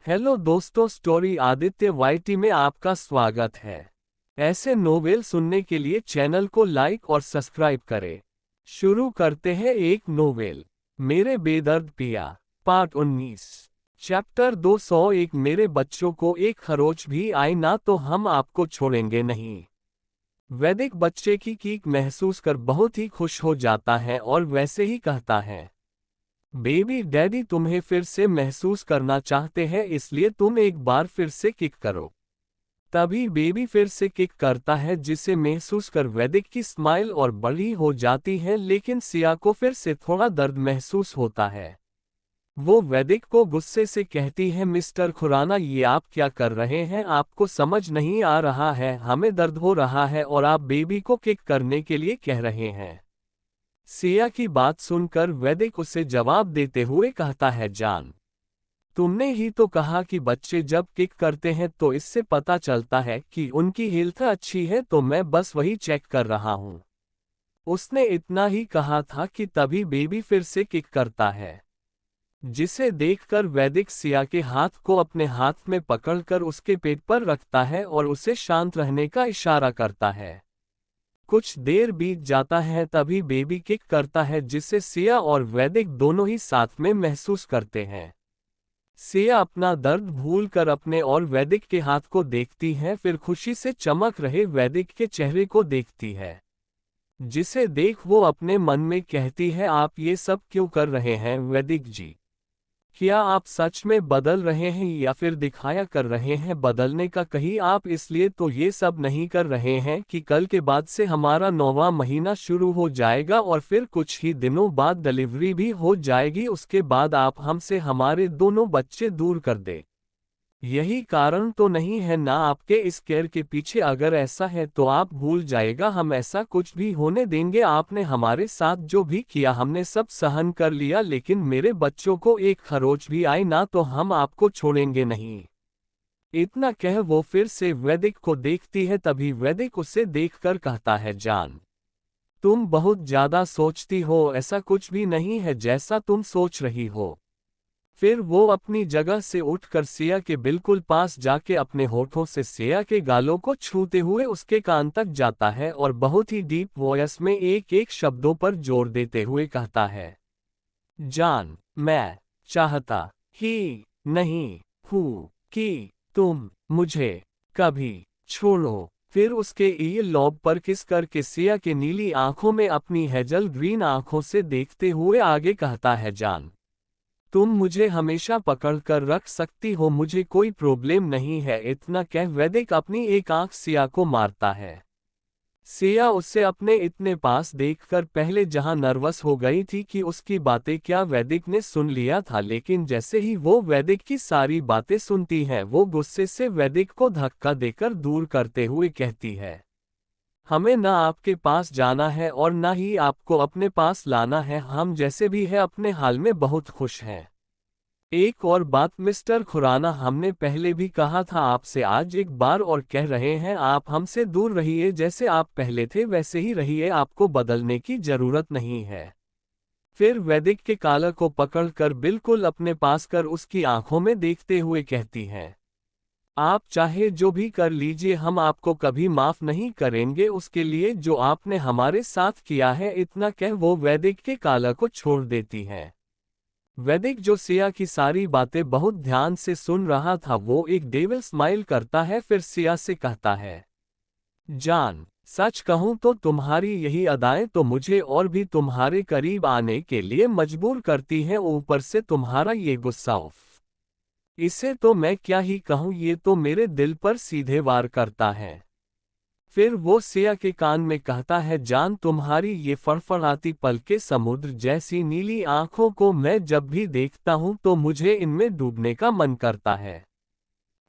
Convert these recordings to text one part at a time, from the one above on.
Hello दोस्तों, story Aditya YT में आपका स्वागत है। ऐसे नोवेल सुनने के लिए चैनल को लाइक और सब्सक्राइब करें। शुरू करते हैं एक नोवेल, मेरे बेदर्द पिया, पार्ट 19। चैप्टर 201। मेरे बच्चों को एक खरोच भी आए ना तो हम आपको छोड़ेंगे नहीं। वैदिक बच्चे की कीक महसूस कर बहुत ही खुश हो जाता है और वैसे ही कहता है, बेबी डैडी तुम्हें फिर से महसूस करना चाहते हैं, इसलिए तुम एक बार फिर से किक करो। तभी बेबी फिर से किक करता है, जिसे महसूस कर वैदिक की स्माइल और बड़ी हो जाती है, लेकिन सिया को फिर से थोड़ा दर्द महसूस होता है। वो वैदिक को गुस्से से कहती है, मिस्टर खुराना, ये आप क्या कर रहे हैं? आपको समझ नहीं आ रहा है, हमें दर्द हो रहा है और आप बेबी को किक करने के लिए कह रहे हैं। सिया की बात सुनकर वैदिक उसे जवाब देते हुए कहता है, जान, तुमने ही तो कहा कि बच्चे जब किक करते हैं तो इससे पता चलता है कि उनकी हेल्थ अच्छी है, तो मैं बस वही चेक कर रहा हूँ। उसने इतना ही कहा था कि तभी बेबी फिर से किक करता है, जिसे देखकर वैदिक सिया के हाथ को अपने हाथ में पकड़कर उसके पेट पर रखता है और उसे शांत रहने का इशारा करता है। कुछ देर बीत जाता है, तभी बेबी किक करता है, जिसे सिया और वैदिक दोनों ही साथ में महसूस करते हैं। सिया अपना दर्द भूलकर अपने और वैदिक के हाथ को देखती है, फिर खुशी से चमक रहे वैदिक के चेहरे को देखती है, जिसे देख वो अपने मन में कहती है, आप ये सब क्यों कर रहे हैं वैदिक जी? क्या आप सच में बदल रहे हैं या फिर दिखाया कर रहे हैं बदलने का? कहीं आप इसलिए तो ये सब नहीं कर रहे हैं कि कल के बाद से हमारा 9वां महीना शुरू हो जाएगा और फिर कुछ ही दिनों बाद डिलीवरी भी हो जाएगी, उसके बाद आप हमसे हमारे दोनों बच्चे दूर कर दे? यही कारण तो नहीं है ना आपके इस केयर के पीछे? अगर ऐसा है तो आप भूल जाएगा, हम ऐसा कुछ भी होने देंगे। आपने हमारे साथ जो भी किया हमने सब सहन कर लिया, लेकिन मेरे बच्चों को एक खरोच भी आए ना तो हम आपको छोड़ेंगे नहीं। इतना कह वो फिर से वैदिक को देखती है, तभी वैदिक उसे देखकर कहता है, जान, तुम बहुत ज्यादा सोचती हो, ऐसा कुछ भी नहीं है जैसा तुम सोच रही हो। फिर वो अपनी जगह से उठकर सिया के बिल्कुल पास जाके अपने होठों से सिया के गालों को छूते हुए उसके कान तक जाता है और बहुत ही डीप वॉइस में एक एक शब्दों पर जोर देते हुए कहता है, जान, मैं चाहता ही नहीं हूँ कि तुम मुझे कभी छोड़ो। फिर उसके ईयर लॉब पर किस करके सिया के नीली आंखों में अपनी हेजल ग्रीन आंखों से देखते हुए आगे कहता है, जान, तुम मुझे हमेशा पकड़ कर रख सकती हो, मुझे कोई प्रॉब्लम नहीं है। इतना कह वैदिक अपनी एक आंख सिया को मारता है। सिया उसे अपने इतने पास देखकर पहले जहां नर्वस हो गई थी कि उसकी बातें क्या वैदिक ने सुन लिया था, लेकिन जैसे ही वो वैदिक की सारी बातें सुनती है, वो गुस्से से वैदिक को धक्का देकर दूर करते हुए कहती है, हमें ना आपके पास जाना है और ना ही आपको अपने पास लाना है, हम जैसे भी है अपने हाल में बहुत खुश हैं। एक और बात मिस्टर खुराना, हमने पहले भी कहा था आपसे, आज एक बार और कह रहे हैं, आप हमसे दूर रहिए, जैसे आप पहले थे वैसे ही रहिए, आपको बदलने की जरूरत नहीं है। फिर वैदिक के कालर को पकड़कर बिल्कुल अपने पास कर उसकी आंखों में देखते हुए कहती हैं, आप चाहे जो भी कर लीजिए, हम आपको कभी माफ नहीं करेंगे उसके लिए जो आपने हमारे साथ किया है। इतना कह वो वैदिक के कालर को छोड़ देती है। वैदिक जो सिया की सारी बातें बहुत ध्यान से सुन रहा था, वो एक डेविल स्माइल करता है, फिर सिया से कहता है, जान, सच कहूं तो तुम्हारी यही अदाएं तो मुझे और भी तुम्हारे करीब आने के लिए मजबूर करती हैं, ऊपर से तुम्हारा ये गुस्सा, उफ, इसे तो मैं क्या ही कहूं, ये तो मेरे दिल पर सीधे वार करता है। फिर वो सिया के कान में कहता है, जान, तुम्हारी ये फड़फड़ाती पलके समुद्र जैसी नीली आंखों को मैं जब भी देखता हूं तो मुझे इनमें डूबने का मन करता है।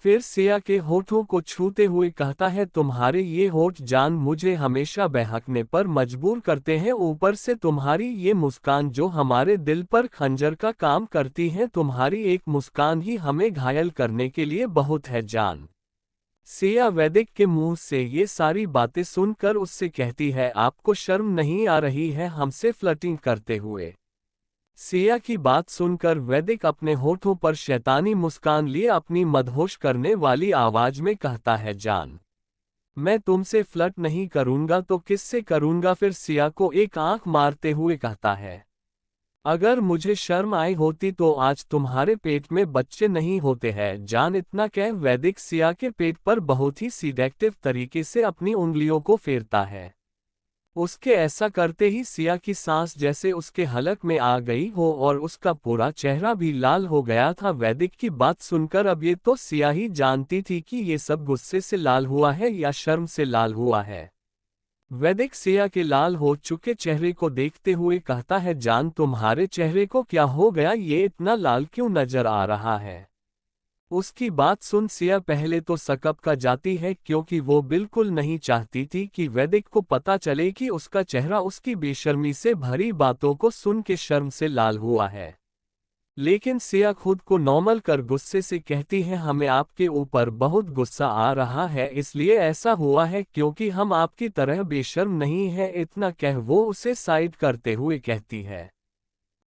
फिर सिया के होठों को छूते हुए कहता है, तुम्हारे ये होठ जान मुझे हमेशा बहकने पर मजबूर करते हैं, ऊपर से तुम्हारी ये मुस्कान जो हमारे दिल पर खंजर का काम करती है, तुम्हारी एक मुस्कान ही हमें घायल करने के लिए बहुत है जान। सिया वैदिक के मुंह से ये सारी बातें सुनकर उससे कहती है, आपको शर्म नहीं आ रही है हमसे फ्लर्टिंग करते हुए? सिया की बात सुनकर वैदिक अपने होठों पर शैतानी मुस्कान लिए अपनी मदहोश करने वाली आवाज में कहता है, जान, मैं तुमसे फ्लर्ट नहीं करूंगा तो किससे करूंगा? फिर सिया को एक आंख मारते हुए कहता है, अगर मुझे शर्म आई होती तो आज तुम्हारे पेट में बच्चे नहीं होते हैं। जान, इतना कह वैदिक सिया के पेट पर बहुत ही सीडेक्टिव तरीके से अपनी उंगलियों को फेरता है। उसके ऐसा करते ही सिया की सांस जैसे उसके हलक में आ गई हो और उसका पूरा चेहरा भी लाल हो गया था। वैदिक की बात सुनकर अब ये तो सिया ही जानती थी कि ये सब गुस्से से लाल हुआ है या शर्म से लाल हुआ है। वैदिक सिया के लाल हो चुके चेहरे को देखते हुए कहता है, जान, तुम्हारे चेहरे को क्या हो गया? ये इतना लाल क्यों नजर आ रहा है? उसकी बात सुन सिया पहले तो सकपका जाती है, क्योंकि वो बिल्कुल नहीं चाहती थी कि वैदिक को पता चले कि उसका चेहरा उसकी बेशर्मी से भरी बातों को सुन के शर्म से लाल हुआ है। लेकिन सिया खुद को नॉर्मल कर गुस्से से कहती है, हमें आपके ऊपर बहुत गुस्सा आ रहा है, इसलिए ऐसा हुआ है, क्योंकि हम आपकी तरह बेशर्म नहीं है। इतना कह वो उसे साइड करते हुए कहती है,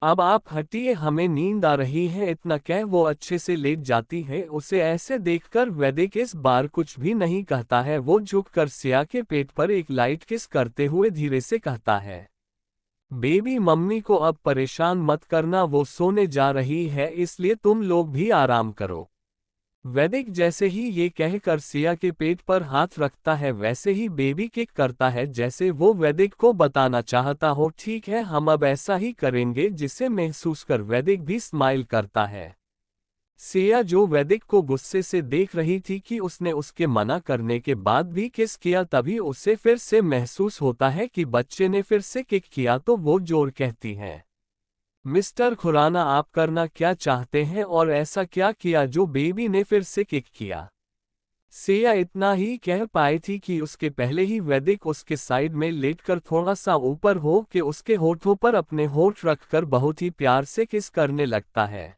अब आप हटिए, हमें नींद आ रही है। इतना कह वो अच्छे से लेट जाती है। उसे ऐसे देखकर वैदिक इस बार कुछ भी नहीं कहता है। वो झुककर सिया के पेट पर एक लाइट किस करते हुए धीरे से कहता है, बेबी, मम्मी को अब परेशान मत करना, वो सोने जा रही है, इसलिए तुम लोग भी आराम करो। वैदिक जैसे ही ये कहकर सिया के पेट पर हाथ रखता है, वैसे ही बेबी किक करता है, जैसे वो वैदिक को बताना चाहता हो, ठीक है, हम अब ऐसा ही करेंगे, जिसे महसूस कर वैदिक भी स्माइल करता है। सिया, जो वैदिक को गुस्से से देख रही थी कि उसने उसके मना करने के बाद भी किस किया, तभी उसे फिर से महसूस होता है कि बच्चे ने फिर से किक किया, तो वो जोर कहती है, मिस्टर खुराना, आप करना क्या चाहते हैं और ऐसा क्या किया जो बेबी ने फिर से किक किया? सिया इतना ही कह पाई थी कि उसके पहले ही वैदिक उसके साइड में लेटकर थोड़ा सा ऊपर हो के उसके होठों पर अपने होठ रखकर बहुत ही प्यार से किस करने लगता है।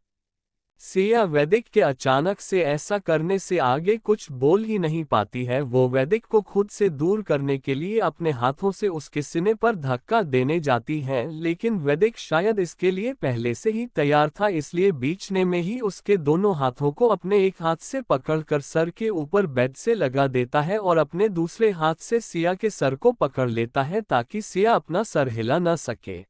सिया वैदिक के अचानक से ऐसा करने से आगे कुछ बोल ही नहीं पाती है। वो वैदिक को खुद से दूर करने के लिए अपने हाथों से उसके सीने पर धक्का देने जाती है, लेकिन वैदिक शायद इसके लिए पहले से ही तैयार था, इसलिए बीचने में ही उसके दोनों हाथों को अपने एक हाथ से पकड़कर सर के ऊपर बेड से लगा देता है और अपने दूसरे हाथ से सिया के सर को पकड़ लेता है ताकि सिया अपना सर हिला न सके।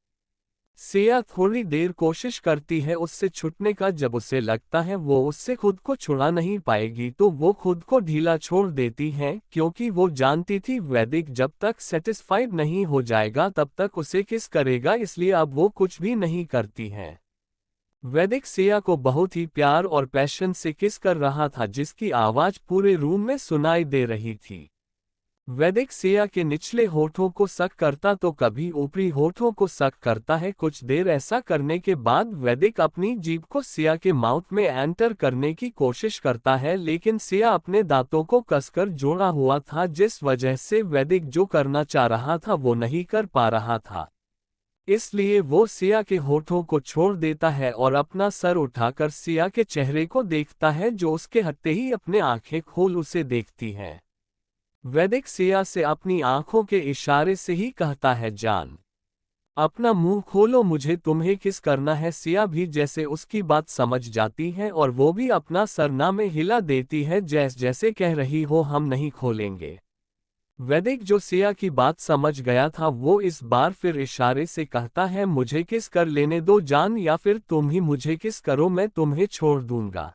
सिया थोड़ी देर कोशिश करती है उससे छूटने का। जब उसे लगता है वो उससे खुद को छुड़ा नहीं पाएगी, तो वो खुद को ढीला छोड़ देती है, क्योंकि वो जानती थी वैदिक जब तक सेटिस्फाइड नहीं हो जाएगा तब तक उसे किस करेगा, इसलिए अब वो कुछ भी नहीं करती है। वैदिक सिया को बहुत ही प्यार और पैशन से किस कर रहा था, जिसकी आवाज पूरे रूम में सुनाई दे रही थी। वैदिक सिया के निचले होठों को सक करता तो कभी ऊपरी होठों को सक करता है। कुछ देर ऐसा करने के बाद वैदिक अपनी जीभ को सिया के माउथ में एंटर करने की कोशिश करता है, लेकिन सिया अपने दांतों को कसकर जोड़ा हुआ था, जिस वजह से वैदिक जो करना चाह रहा था वो नहीं कर पा रहा था। इसलिए वो सिया के होठों को छोड़ देता है और अपना सर उठाकर सिया के चेहरे को देखता है, जो उसके हटते ही अपने आंखें खोल उसे देखती है। वैदिक सिया से अपनी आंखों के इशारे से ही कहता है, जान, अपना मुंह खोलो, मुझे तुम्हें किस करना है। सिया भी जैसे उसकी बात समझ जाती है और वो भी अपना सरना में हिला देती है, जैसे कह रही हो हम नहीं खोलेंगे। वैदिक, जो सिया की बात समझ गया था, वो इस बार फिर इशारे से कहता है, मुझे किस कर लेने दो जान, या फिर तुम ही मुझे किस करो, मैं तुम्हें छोड़ दूंगा।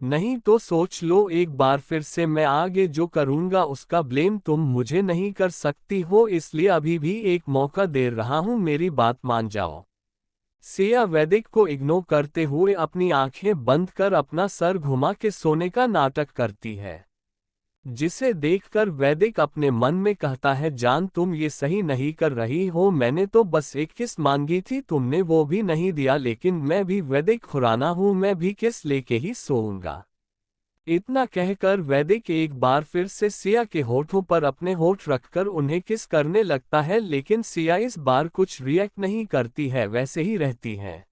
नहीं तो सोच लो एक बार फिर से, मैं आगे जो करूंगा उसका ब्लेम तुम मुझे नहीं कर सकती हो, इसलिए अभी भी एक मौका दे रहा हूं, मेरी बात मान जाओ। सिया वैदिक को इग्नोर करते हुए अपनी आंखें बंद कर अपना सर घुमा के सोने का नाटक करती है, जिसे देखकर वैदिक अपने मन में कहता है, जान, तुम ये सही नहीं कर रही हो, मैंने तो बस एक किस मांगी थी, तुमने वो भी नहीं दिया, लेकिन मैं भी वैदिक खुराना हूं, मैं भी किस लेके ही सोऊंगा। इतना कहकर वैदिक एक बार फिर से सिया के होठों पर अपने होठ रखकर उन्हें किस करने लगता है, लेकिन सिया इस बार कुछ रिएक्ट नहीं करती है, वैसे ही रहती है।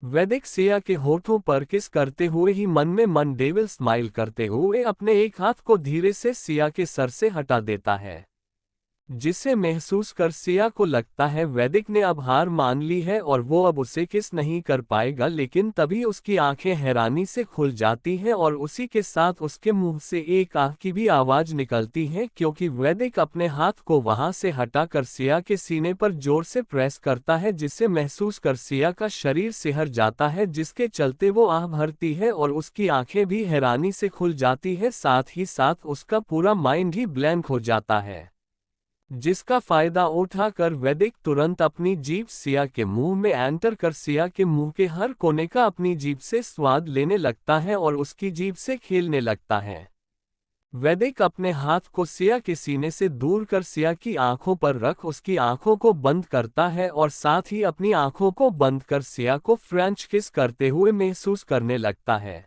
वैदिक सिया के होठों पर किस करते हुए ही मन में मन डेविल स्माइल करते हुए अपने एक हाथ को धीरे से सिया के सर से हटा देता है। जिसे महसूस कर सिया को लगता है वैदिक ने अब हार मान ली है और वो अब उसे किस नहीं कर पाएगा, लेकिन तभी उसकी आंखें हैरानी से खुल जाती हैं और उसी के साथ उसके मुंह से एक आह की भी आवाज निकलती है, क्योंकि वैदिक अपने हाथ को वहां से हटाकर सिया के सीने पर जोर से प्रेस करता है, जिसे महसूस कर सिया का शरीर सिहर जाता है, जिसके चलते वो आह भरती है और उसकी आंखें भी हैरानी से खुल जाती है। साथ ही साथ उसका पूरा माइंड ही ब्लैंक हो जाता है, जिसका फायदा उठाकर वैदिक तुरंत अपनी जीभ सिया के मुंह में एंटर कर सिया के मुंह के हर कोने का अपनी जीभ से स्वाद लेने लगता है और उसकी जीभ से खेलने लगता है। वैदिक अपने हाथ को सिया के सीने से दूर कर सिया की आंखों पर रख उसकी आंखों को बंद करता है और साथ ही अपनी आंखों को बंद कर सिया को फ्रेंच किस करते हुए महसूस करने लगता है।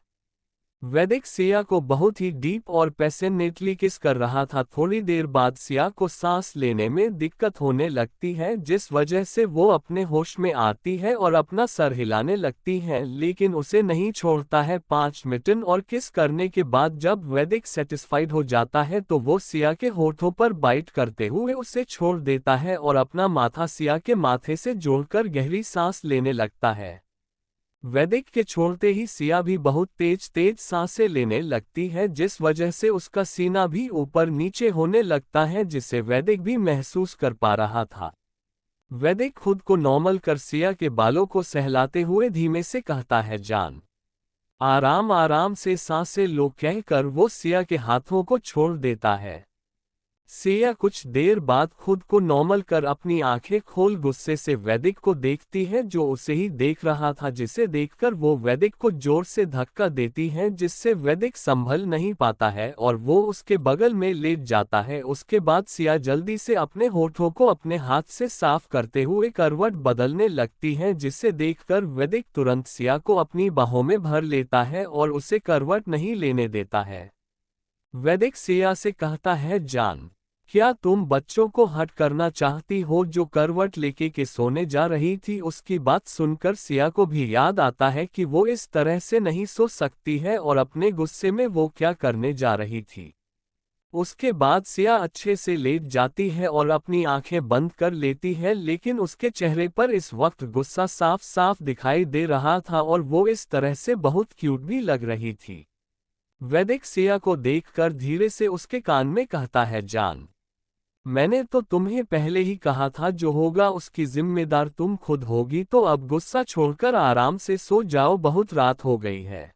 वैदिक सिया को बहुत ही डीप और पैशनेटली किस कर रहा था। थोड़ी देर बाद सिया को सांस लेने में दिक्कत होने लगती है, जिस वजह से वो अपने होश में आती है और अपना सर हिलाने लगती है, लेकिन उसे नहीं छोड़ता है। 5 मिनट और किस करने के बाद जब वैदिक सेटिस्फाइड हो जाता है तो वो सिया के होठों पर बाइट करते हुए उसे छोड़ देता है और अपना माथा सिया के माथे से जोड़कर गहरी सांस लेने लगता है। वैदिक के छोड़ते ही सिया भी बहुत तेज तेज सांसें लेने लगती है, जिस वजह से उसका सीना भी ऊपर नीचे होने लगता है, जिसे वैदिक भी महसूस कर पा रहा था। वैदिक खुद को नॉर्मल कर सिया के बालों को सहलाते हुए धीमे से कहता है, जान, आराम आराम से सांसें लो, कहकर वो सिया के हाथों को छोड़ देता है। सिया कुछ देर बाद खुद को नॉर्मल कर अपनी आंखें खोल गुस्से से वैदिक को देखती है, जो उसे ही देख रहा था, जिसे देखकर वो वैदिक को जोर से धक्का देती है, जिससे वैदिक संभल नहीं पाता है और वो उसके बगल में लेट जाता है। उसके बाद सिया जल्दी से अपने होठों को अपने हाथ से साफ करते हुए करवट बदलने लगती है, जिसे देखकर वैदिक तुरंत सिया को अपनी बाहों में भर लेता है और उसे करवट नहीं लेने देता है। वैदिक सिया से कहता है, जान, क्या तुम बच्चों को हट करना चाहती हो जो करवट लेके के सोने जा रही थी। उसकी बात सुनकर सिया को भी याद आता है कि वो इस तरह से नहीं सो सकती है और अपने गुस्से में वो क्या करने जा रही थी। उसके बाद सिया अच्छे से लेट जाती है और अपनी आंखें बंद कर लेती है, लेकिन उसके चेहरे पर इस वक्त गुस्सा साफ साफ दिखाई दे रहा था और वो इस तरह से बहुत क्यूट भी लग रही थी। वैदिक सिया को देखकर धीरे से उसके कान में कहता है, जान, मैंने तो तुम्हें पहले ही कहा था जो होगा उसकी जिम्मेदार तुम खुद होगी, तो अब गुस्सा छोड़कर आराम से सो जाओ, बहुत रात हो गई है।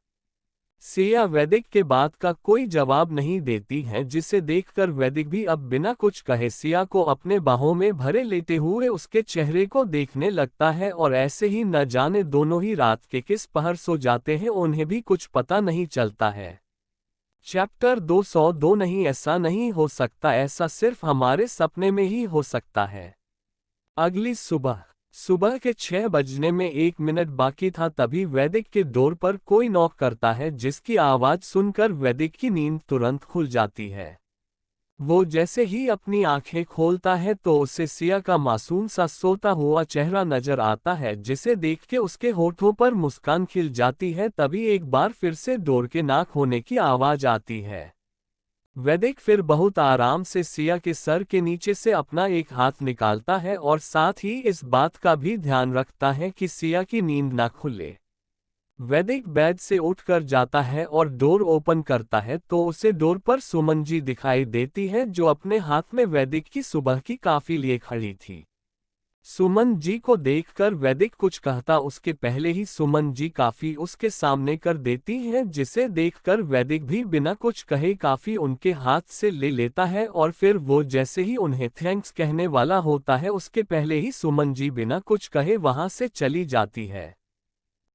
सिया वैदिक के बात का कोई जवाब नहीं देती है, जिसे देखकर वैदिक भी अब बिना कुछ कहे सिया को अपने बाहों में भरे लेते हुए उसके चेहरे को देखने लगता है और ऐसे ही न जाने दोनों ही रात के किस पहर सो जाते हैं, उन्हें भी कुछ पता नहीं चलता है। चैप्टर 202 नहीं, ऐसा नहीं हो सकता, ऐसा सिर्फ हमारे सपने में ही हो सकता है। अगली सुबह सुबह के 6 बजने में 1 मिनट बाकी था, तभी वैदिक के डोर पर कोई नॉक करता है, जिसकी आवाज सुनकर वैदिक की नींद तुरंत खुल जाती है। वो जैसे ही अपनी आंखें खोलता है तो उसे सिया का मासूम सा सोता हुआ चेहरा नजर आता है, जिसे देख के उसके होठों पर मुस्कान खिल जाती है। तभी एक बार फिर से डोर के नॉक होने की आवाज आती है। वैदिक फिर बहुत आराम से सिया के सर के नीचे से अपना एक हाथ निकालता है और साथ ही इस बात का भी ध्यान रखता है कि सिया की नींद ना खुले। वैदिक बेड से उठकर जाता है और डोर ओपन करता है तो उसे डोर पर सुमन जी दिखाई देती है, जो अपने हाथ में वैदिक की सुबह की कॉफी लिए खड़ी थी। सुमन जी को देखकर वैदिक कुछ कहता उसके पहले ही सुमन जी कॉफी उसके सामने कर देती हैं, जिसे देखकर वैदिक भी बिना कुछ कहे कॉफी उनके हाथ से ले लेता है और फिर वो जैसे ही उन्हें थैंक्स कहने वाला होता है, उसके पहले ही सुमन जी बिना कुछ कहे वहां से चली जाती है।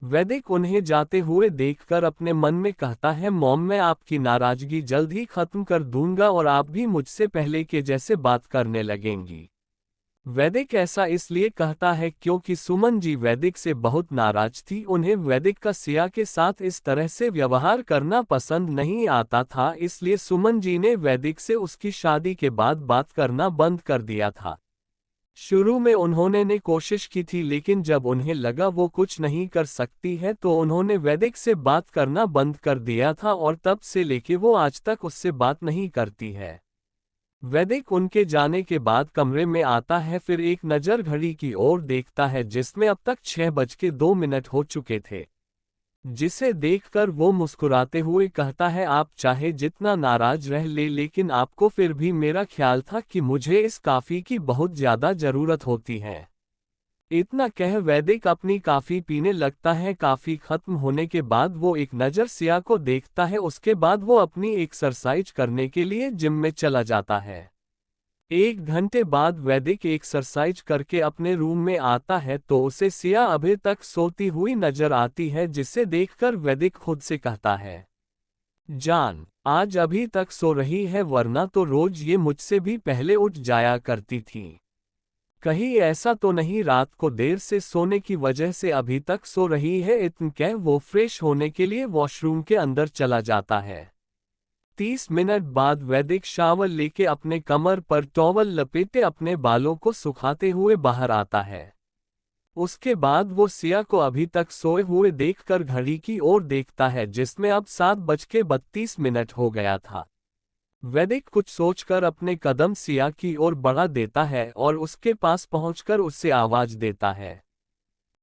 वैदिक उन्हें जाते हुए देखकर अपने मन में कहता है, मॉम, मैं आपकी नाराजगी जल्द ही खत्म कर दूंगा और आप भी मुझसे पहले के जैसे बात करने लगेंगी। वैदिक ऐसा इसलिए कहता है क्योंकि सुमन जी वैदिक से बहुत नाराज थी। उन्हें वैदिक का सिया के साथ इस तरह से व्यवहार करना पसंद नहीं आता था, इसलिए सुमन जी ने वैदिक से उसकी शादी के बाद बात करना बंद कर दिया था। शुरू में उन्होंने ने कोशिश की थी, लेकिन जब उन्हें लगा वो कुछ नहीं कर सकती है तो उन्होंने वैदिक से बात करना बंद कर दिया था और तब से लेके वो आज तक उससे बात नहीं करती है। वैदिक उनके जाने के बाद कमरे में आता है, फिर एक नज़र घड़ी की ओर देखता है जिसमें अब तक 6:02 हो चुके थे। जिसे देखकर वो मुस्कुराते हुए कहता है, आप चाहे जितना नाराज रह ले, लेकिन आपको फिर भी मेरा ख्याल था कि मुझे इस कॉफी की बहुत ज्यादा जरूरत होती है। इतना कह वैदिक अपनी कॉफी पीने लगता है। कॉफी खत्म होने के बाद वो एक नज़र सिया को देखता है, उसके बाद वो अपनी एक्सरसाइज करने के लिए जिम में चला जाता है। 1 घंटे बाद वैदिक एक्सरसाइज करके अपने रूम में आता है तो उसे सिया अभी तक सोती हुई नजर आती है, जिसे देखकर वैदिक खुद से कहता है, जान, आज अभी तक सो रही है, वरना तो रोज ये मुझसे भी पहले उठ जाया करती थी। कहीं ऐसा तो नहीं रात को देर से सोने की वजह से अभी तक सो रही है। इतन कह वो फ्रेश होने के लिए वॉशरूम के अंदर चला जाता है। 30 मिनट बाद वैदिक शावर लेके अपने कमर पर टॉवल लपेटे अपने बालों को सुखाते हुए बाहर आता है। उसके बाद वो सिया को अभी तक सोए हुए देखकर घड़ी की ओर देखता है जिसमें अब 7:32 हो गया था। वैदिक कुछ सोचकर अपने कदम सिया की ओर बढ़ा देता है और उसके पास पहुंचकर उससे आवाज देता है,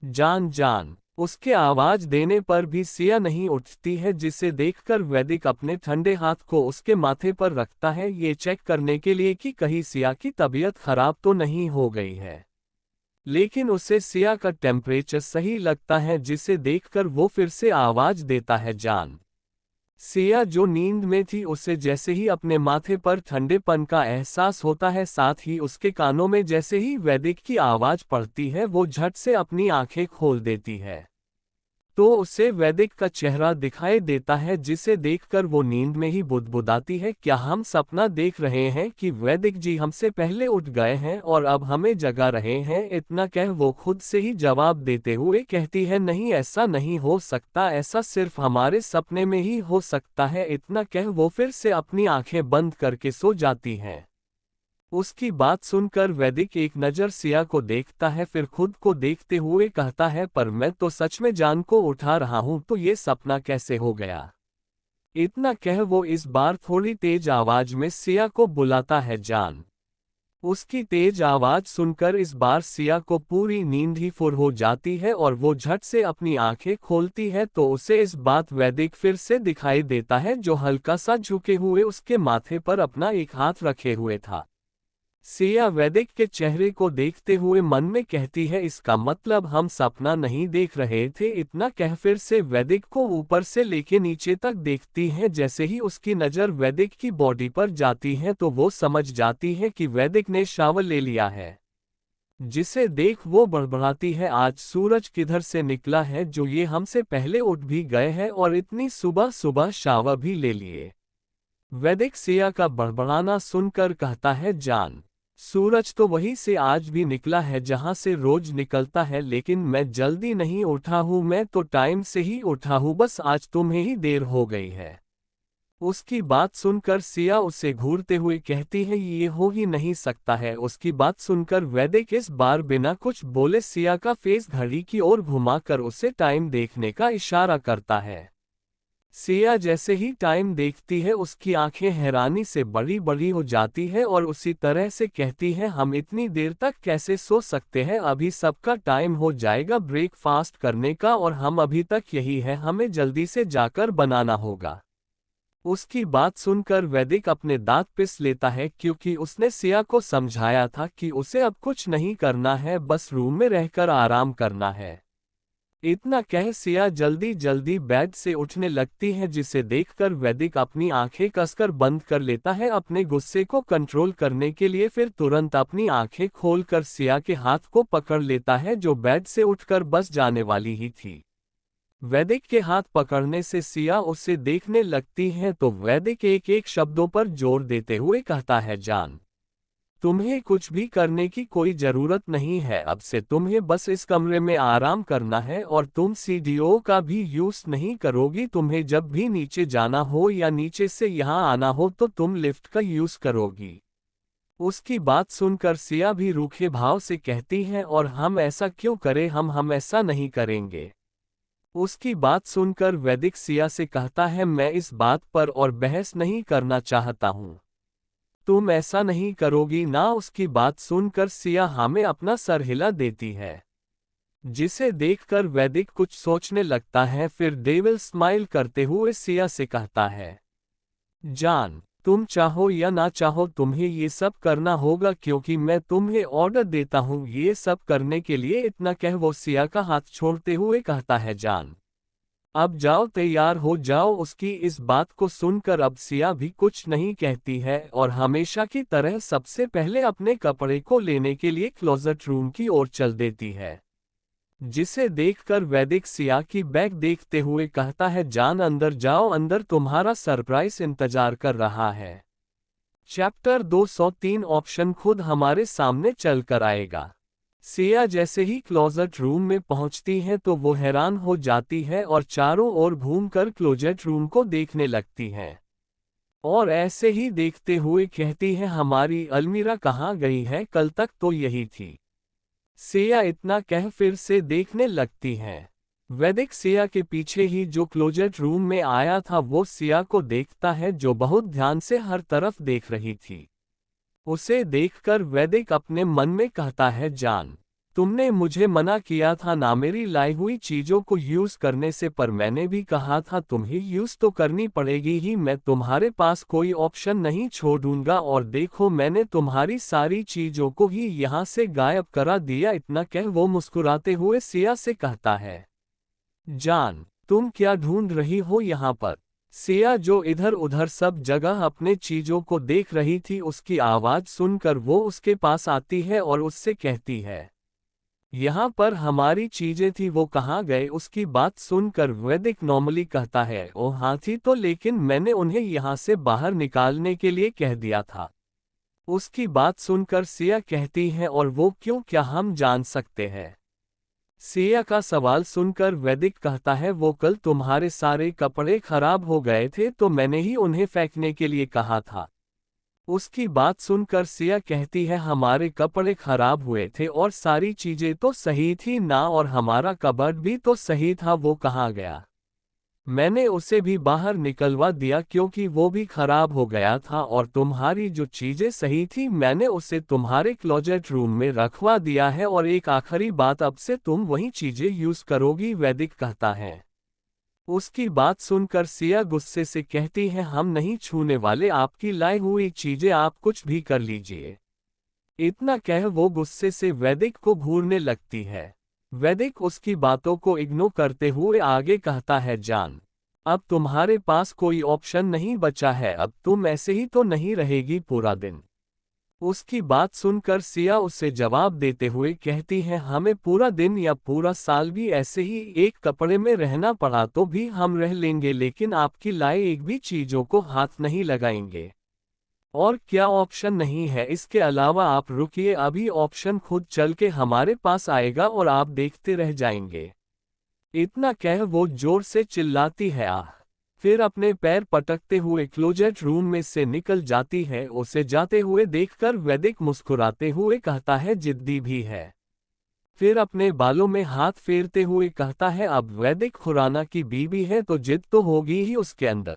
जान जान। उसके आवाज देने पर भी सिया नहीं उठती है, जिसे देखकर वैदिक अपने ठंडे हाथ को उसके माथे पर रखता है, ये चेक करने के लिए कि कहीं सिया की तबीयत खराब तो नहीं हो गई है। लेकिन उसे सिया का टेम्परेचर सही लगता है, जिसे देखकर वो फिर से आवाज देता है, जान। सिया जो नींद में थी उसे जैसे ही अपने माथे पर ठंडेपन का एहसास होता है, साथ ही उसके कानों में जैसे ही वैदिक की आवाज पड़ती है, वो झट से अपनी आंखें खोल देती है। तो उसे वैदिक का चेहरा दिखाई देता है, जिसे देखकर वो नींद में ही बुदबुदाती है, क्या हम सपना देख रहे हैं कि वैदिक जी हमसे पहले उठ गए हैं और अब हमें जगा रहे हैं। इतना कह वो खुद से ही जवाब देते हुए कहती है, नहीं, ऐसा नहीं हो सकता, ऐसा सिर्फ हमारे सपने में ही हो सकता है। इतना कह वो फिर से अपनी आंखें बंद करके सो जाती हैं। उसकी बात सुनकर वैदिक एक नज़र सिया को देखता है, फिर खुद को देखते हुए कहता है, पर मैं तो सच में जान को उठा रहा हूं, तो ये सपना कैसे हो गया। इतना कह वो इस बार थोड़ी तेज आवाज में सिया को बुलाता है, जान। उसकी तेज आवाज सुनकर इस बार सिया को पूरी नींद ही फुर हो जाती है और वो झट से अपनी आंखें खोलती है तो उसे इस बात वैदिक फिर से दिखाई देता है, जो हल्का सा झुके हुए उसके माथे पर अपना एक हाथ रखे हुए था। सिया वैदिक के चेहरे को देखते हुए मन में कहती है, इसका मतलब हम सपना नहीं देख रहे थे। इतना कह फिर से वैदिक को ऊपर से लेके नीचे तक देखती है। जैसे ही उसकी नज़र वैदिक की बॉडी पर जाती है तो वो समझ जाती है कि वैदिक ने शावर ले लिया है। जिसे देख वो बड़बड़ाती है, आज सूरज किधर से निकला है जो ये हमसे पहले उठ भी गए हैं और इतनी सुबह सुबह शावर भी ले लिए। वैदिक सिया का बड़बड़ाना सुनकर कहता है, जान, सूरज तो वहीं से आज भी निकला है जहां से रोज निकलता है, लेकिन मैं जल्दी नहीं उठा हूं, मैं तो टाइम से ही उठा हूं, बस आज तुम्हें ही देर हो गई है। उसकी बात सुनकर सिया उसे घूरते हुए कहती है, ये हो ही नहीं सकता है। उसकी बात सुनकर वैदिक इस बार बिना कुछ बोले सिया का फेस घड़ी की ओर घुमाकर उसे टाइम देखने का इशारा करता है। सिया जैसे ही टाइम देखती है उसकी आंखें हैरानी से बड़ी बड़ी हो जाती है और उसी तरह से कहती है, हम इतनी देर तक कैसे सो सकते हैं, अभी सबका टाइम हो जाएगा ब्रेकफास्ट करने का और हम अभी तक यही है, हमें जल्दी से जाकर बनाना होगा। उसकी बात सुनकर वैदिक अपने दांत पिस लेता है, क्योंकि उसने सिया को समझाया था कि उसे अब कुछ नहीं करना है, बस रूम में रहकर आराम करना है। इतना कह सिया जल्दी जल्दी बेड से उठने लगती है, जिसे देखकर वैदिक अपनी आंखें कसकर बंद कर लेता है अपने गुस्से को कंट्रोल करने के लिए। फिर तुरंत अपनी आंखें खोलकर सिया के हाथ को पकड़ लेता है, जो बेड से उठकर बस जाने वाली ही थी। वैदिक के हाथ पकड़ने से सिया उसे देखने लगती है तो वैदिक एक एक शब्दों पर जोर देते हुए कहता है, जान, तुम्हें कुछ भी करने की कोई जरूरत नहीं है, अब से तुम्हें बस इस कमरे में आराम करना है और तुम सीढ़ियों का भी यूज नहीं करोगी। तुम्हें जब भी नीचे जाना हो या नीचे से यहाँ आना हो तो तुम लिफ्ट का यूज करोगी। उसकी बात सुनकर सिया भी रूखे भाव से कहती है, और हम ऐसा क्यों करें, हम ऐसा नहीं करेंगे। उसकी बात सुनकर वैदिक सिया से कहता है, मैं इस बात पर और बहस नहीं करना चाहता हूँ। तुम ऐसा नहीं करोगी ना। उसकी बात सुनकर सिया हमें अपना सर हिला देती है, जिसे देखकर वैदिक कुछ सोचने लगता है। फिर डेविल स्माइल करते हुए सिया से कहता है, जान, तुम चाहो या ना चाहो तुम्हें ये सब करना होगा, क्योंकि मैं तुम्हें ऑर्डर देता हूँ ये सब करने के लिए। इतना कह वो सिया का हाथ छोड़ते हुए कहता है, जान, अब जाओ, तैयार हो जाओ। उसकी इस बात को सुनकर अब सिया भी कुछ नहीं कहती है और हमेशा की तरह सबसे पहले अपने कपड़े को लेने के लिए क्लोजेट रूम की ओर चल देती है, जिसे देखकर वैदिक सिया की बैग देखते हुए कहता है, जान अंदर जाओ, अंदर तुम्हारा सरप्राइज इंतजार कर रहा है। चैप्टर 203 ऑप्शन खुद हमारे सामने चल कर आएगा। सिया जैसे ही क्लोजेट रूम में पहुंचती है तो वो हैरान हो जाती है और चारों ओर घूमकर क्लोजेट रूम को देखने लगती है और ऐसे ही देखते हुए कहती है, हमारी अलमीरा कहाँ गई है, कल तक तो यही थी। सिया इतना कह फिर से देखने लगती है। वैदिक सिया के पीछे ही जो क्लोजेट रूम में आया था वो सिया को देखता है, जो बहुत ध्यान से हर तरफ देख रही थी। उसे देखकर वैदिक अपने मन में कहता है, जान, तुमने मुझे मना किया था ना मेरी लाई हुई चीजों को यूज करने से, पर मैंने भी कहा था तुम्हें यूज तो करनी पड़ेगी ही। मैं तुम्हारे पास कोई ऑप्शन नहीं छोड़ूंगा और देखो मैंने तुम्हारी सारी चीजों को ही यहाँ से गायब करा दिया। इतना कह वो मुस्कुराते हुए सिया से कहता है, जान, तुम क्या ढूंढ रही हो यहाँ पर। सिया जो इधर उधर सब जगह अपने चीजों को देख रही थी, उसकी आवाज सुनकर वो उसके पास आती है और उससे कहती है, यहाँ पर हमारी चीजें थी, वो कहाँ गए। उसकी बात सुनकर वैदिक नॉर्मली कहता है, ओ हाँ थी तो, लेकिन मैंने उन्हें यहाँ से बाहर निकालने के लिए कह दिया था। उसकी बात सुनकर सिया कहती है, और वो क्यों, क्या हम जान सकते हैं। सिया का सवाल सुनकर वैदिक कहता है, वो कल तुम्हारे सारे कपड़े खराब हो गए थे तो मैंने ही उन्हें फेंकने के लिए कहा था। उसकी बात सुनकर सिया कहती है, हमारे कपड़े खराब हुए थे और सारी चीजें तो सही थी ना, और हमारा कबर्ड भी तो सही था, वो कहाँ गया। मैंने उसे भी बाहर निकलवा दिया क्योंकि वो भी खराब हो गया था, और तुम्हारी जो चीजें सही थी मैंने उसे तुम्हारे क्लोजेट रूम में रखवा दिया है। और एक आखिरी बात, अब से तुम वही चीजें यूज करोगी, वैदिक कहता है। उसकी बात सुनकर सिया गुस्से से कहती है, हम नहीं छूने वाले आपकी लाई हुई चीजें, आप कुछ भी कर लीजिए। इतना कह वो गुस्से से वैदिक को घूरने लगती है। वैदिक उसकी बातों को इग्नोर करते हुए आगे कहता है, जान, अब तुम्हारे पास कोई ऑप्शन नहीं बचा है, अब तुम ऐसे ही तो नहीं रहेगी पूरा दिन। उसकी बात सुनकर सिया उसे जवाब देते हुए कहती है, हमें पूरा दिन या पूरा साल भी ऐसे ही एक कपड़े में रहना पड़ा तो भी हम रह लेंगे, लेकिन आपकी लाई एक भी चीजों को हाथ नहीं लगाएंगे। और क्या ऑप्शन नहीं है इसके अलावा। आप रुकिए, अभी ऑप्शन खुद चल के हमारे पास आएगा और आप देखते रह जाएंगे। इतना कह वो जोर से चिल्लाती है, आह। फिर अपने पैर पटकते हुए क्लोजेट रूम में से निकल जाती है। उसे जाते हुए देखकर वैदिक मुस्कुराते हुए कहता है, जिद्दी भी है। फिर अपने बालों में हाथ फेरते हुए कहता है, अब वैदिक खुराना की बीवी है तो जिद तो होगी ही उसके अंदर।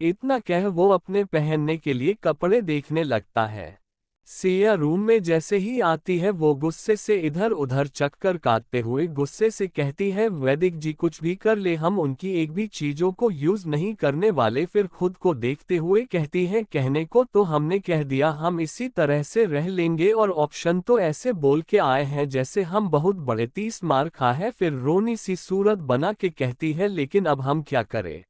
इतना कह वो अपने पहनने के लिए कपड़े देखने लगता है। सिया रूम में जैसे ही आती है वो गुस्से से इधर उधर चक्कर काटते हुए गुस्से से कहती है, वैदिक जी कुछ भी कर ले, हम उनकी एक भी चीजों को यूज नहीं करने वाले। फिर खुद को देखते हुए कहती है, कहने को तो हमने कह दिया, हम इसी तरह से रह लेंगे, और ऑप्शन तो ऐसे बोल के आए हैं जैसे हम बहुत बड़े 30 मार खा है। फिर रोनी सी सूरत बना के कहती है, लेकिन अब हम क्या करें।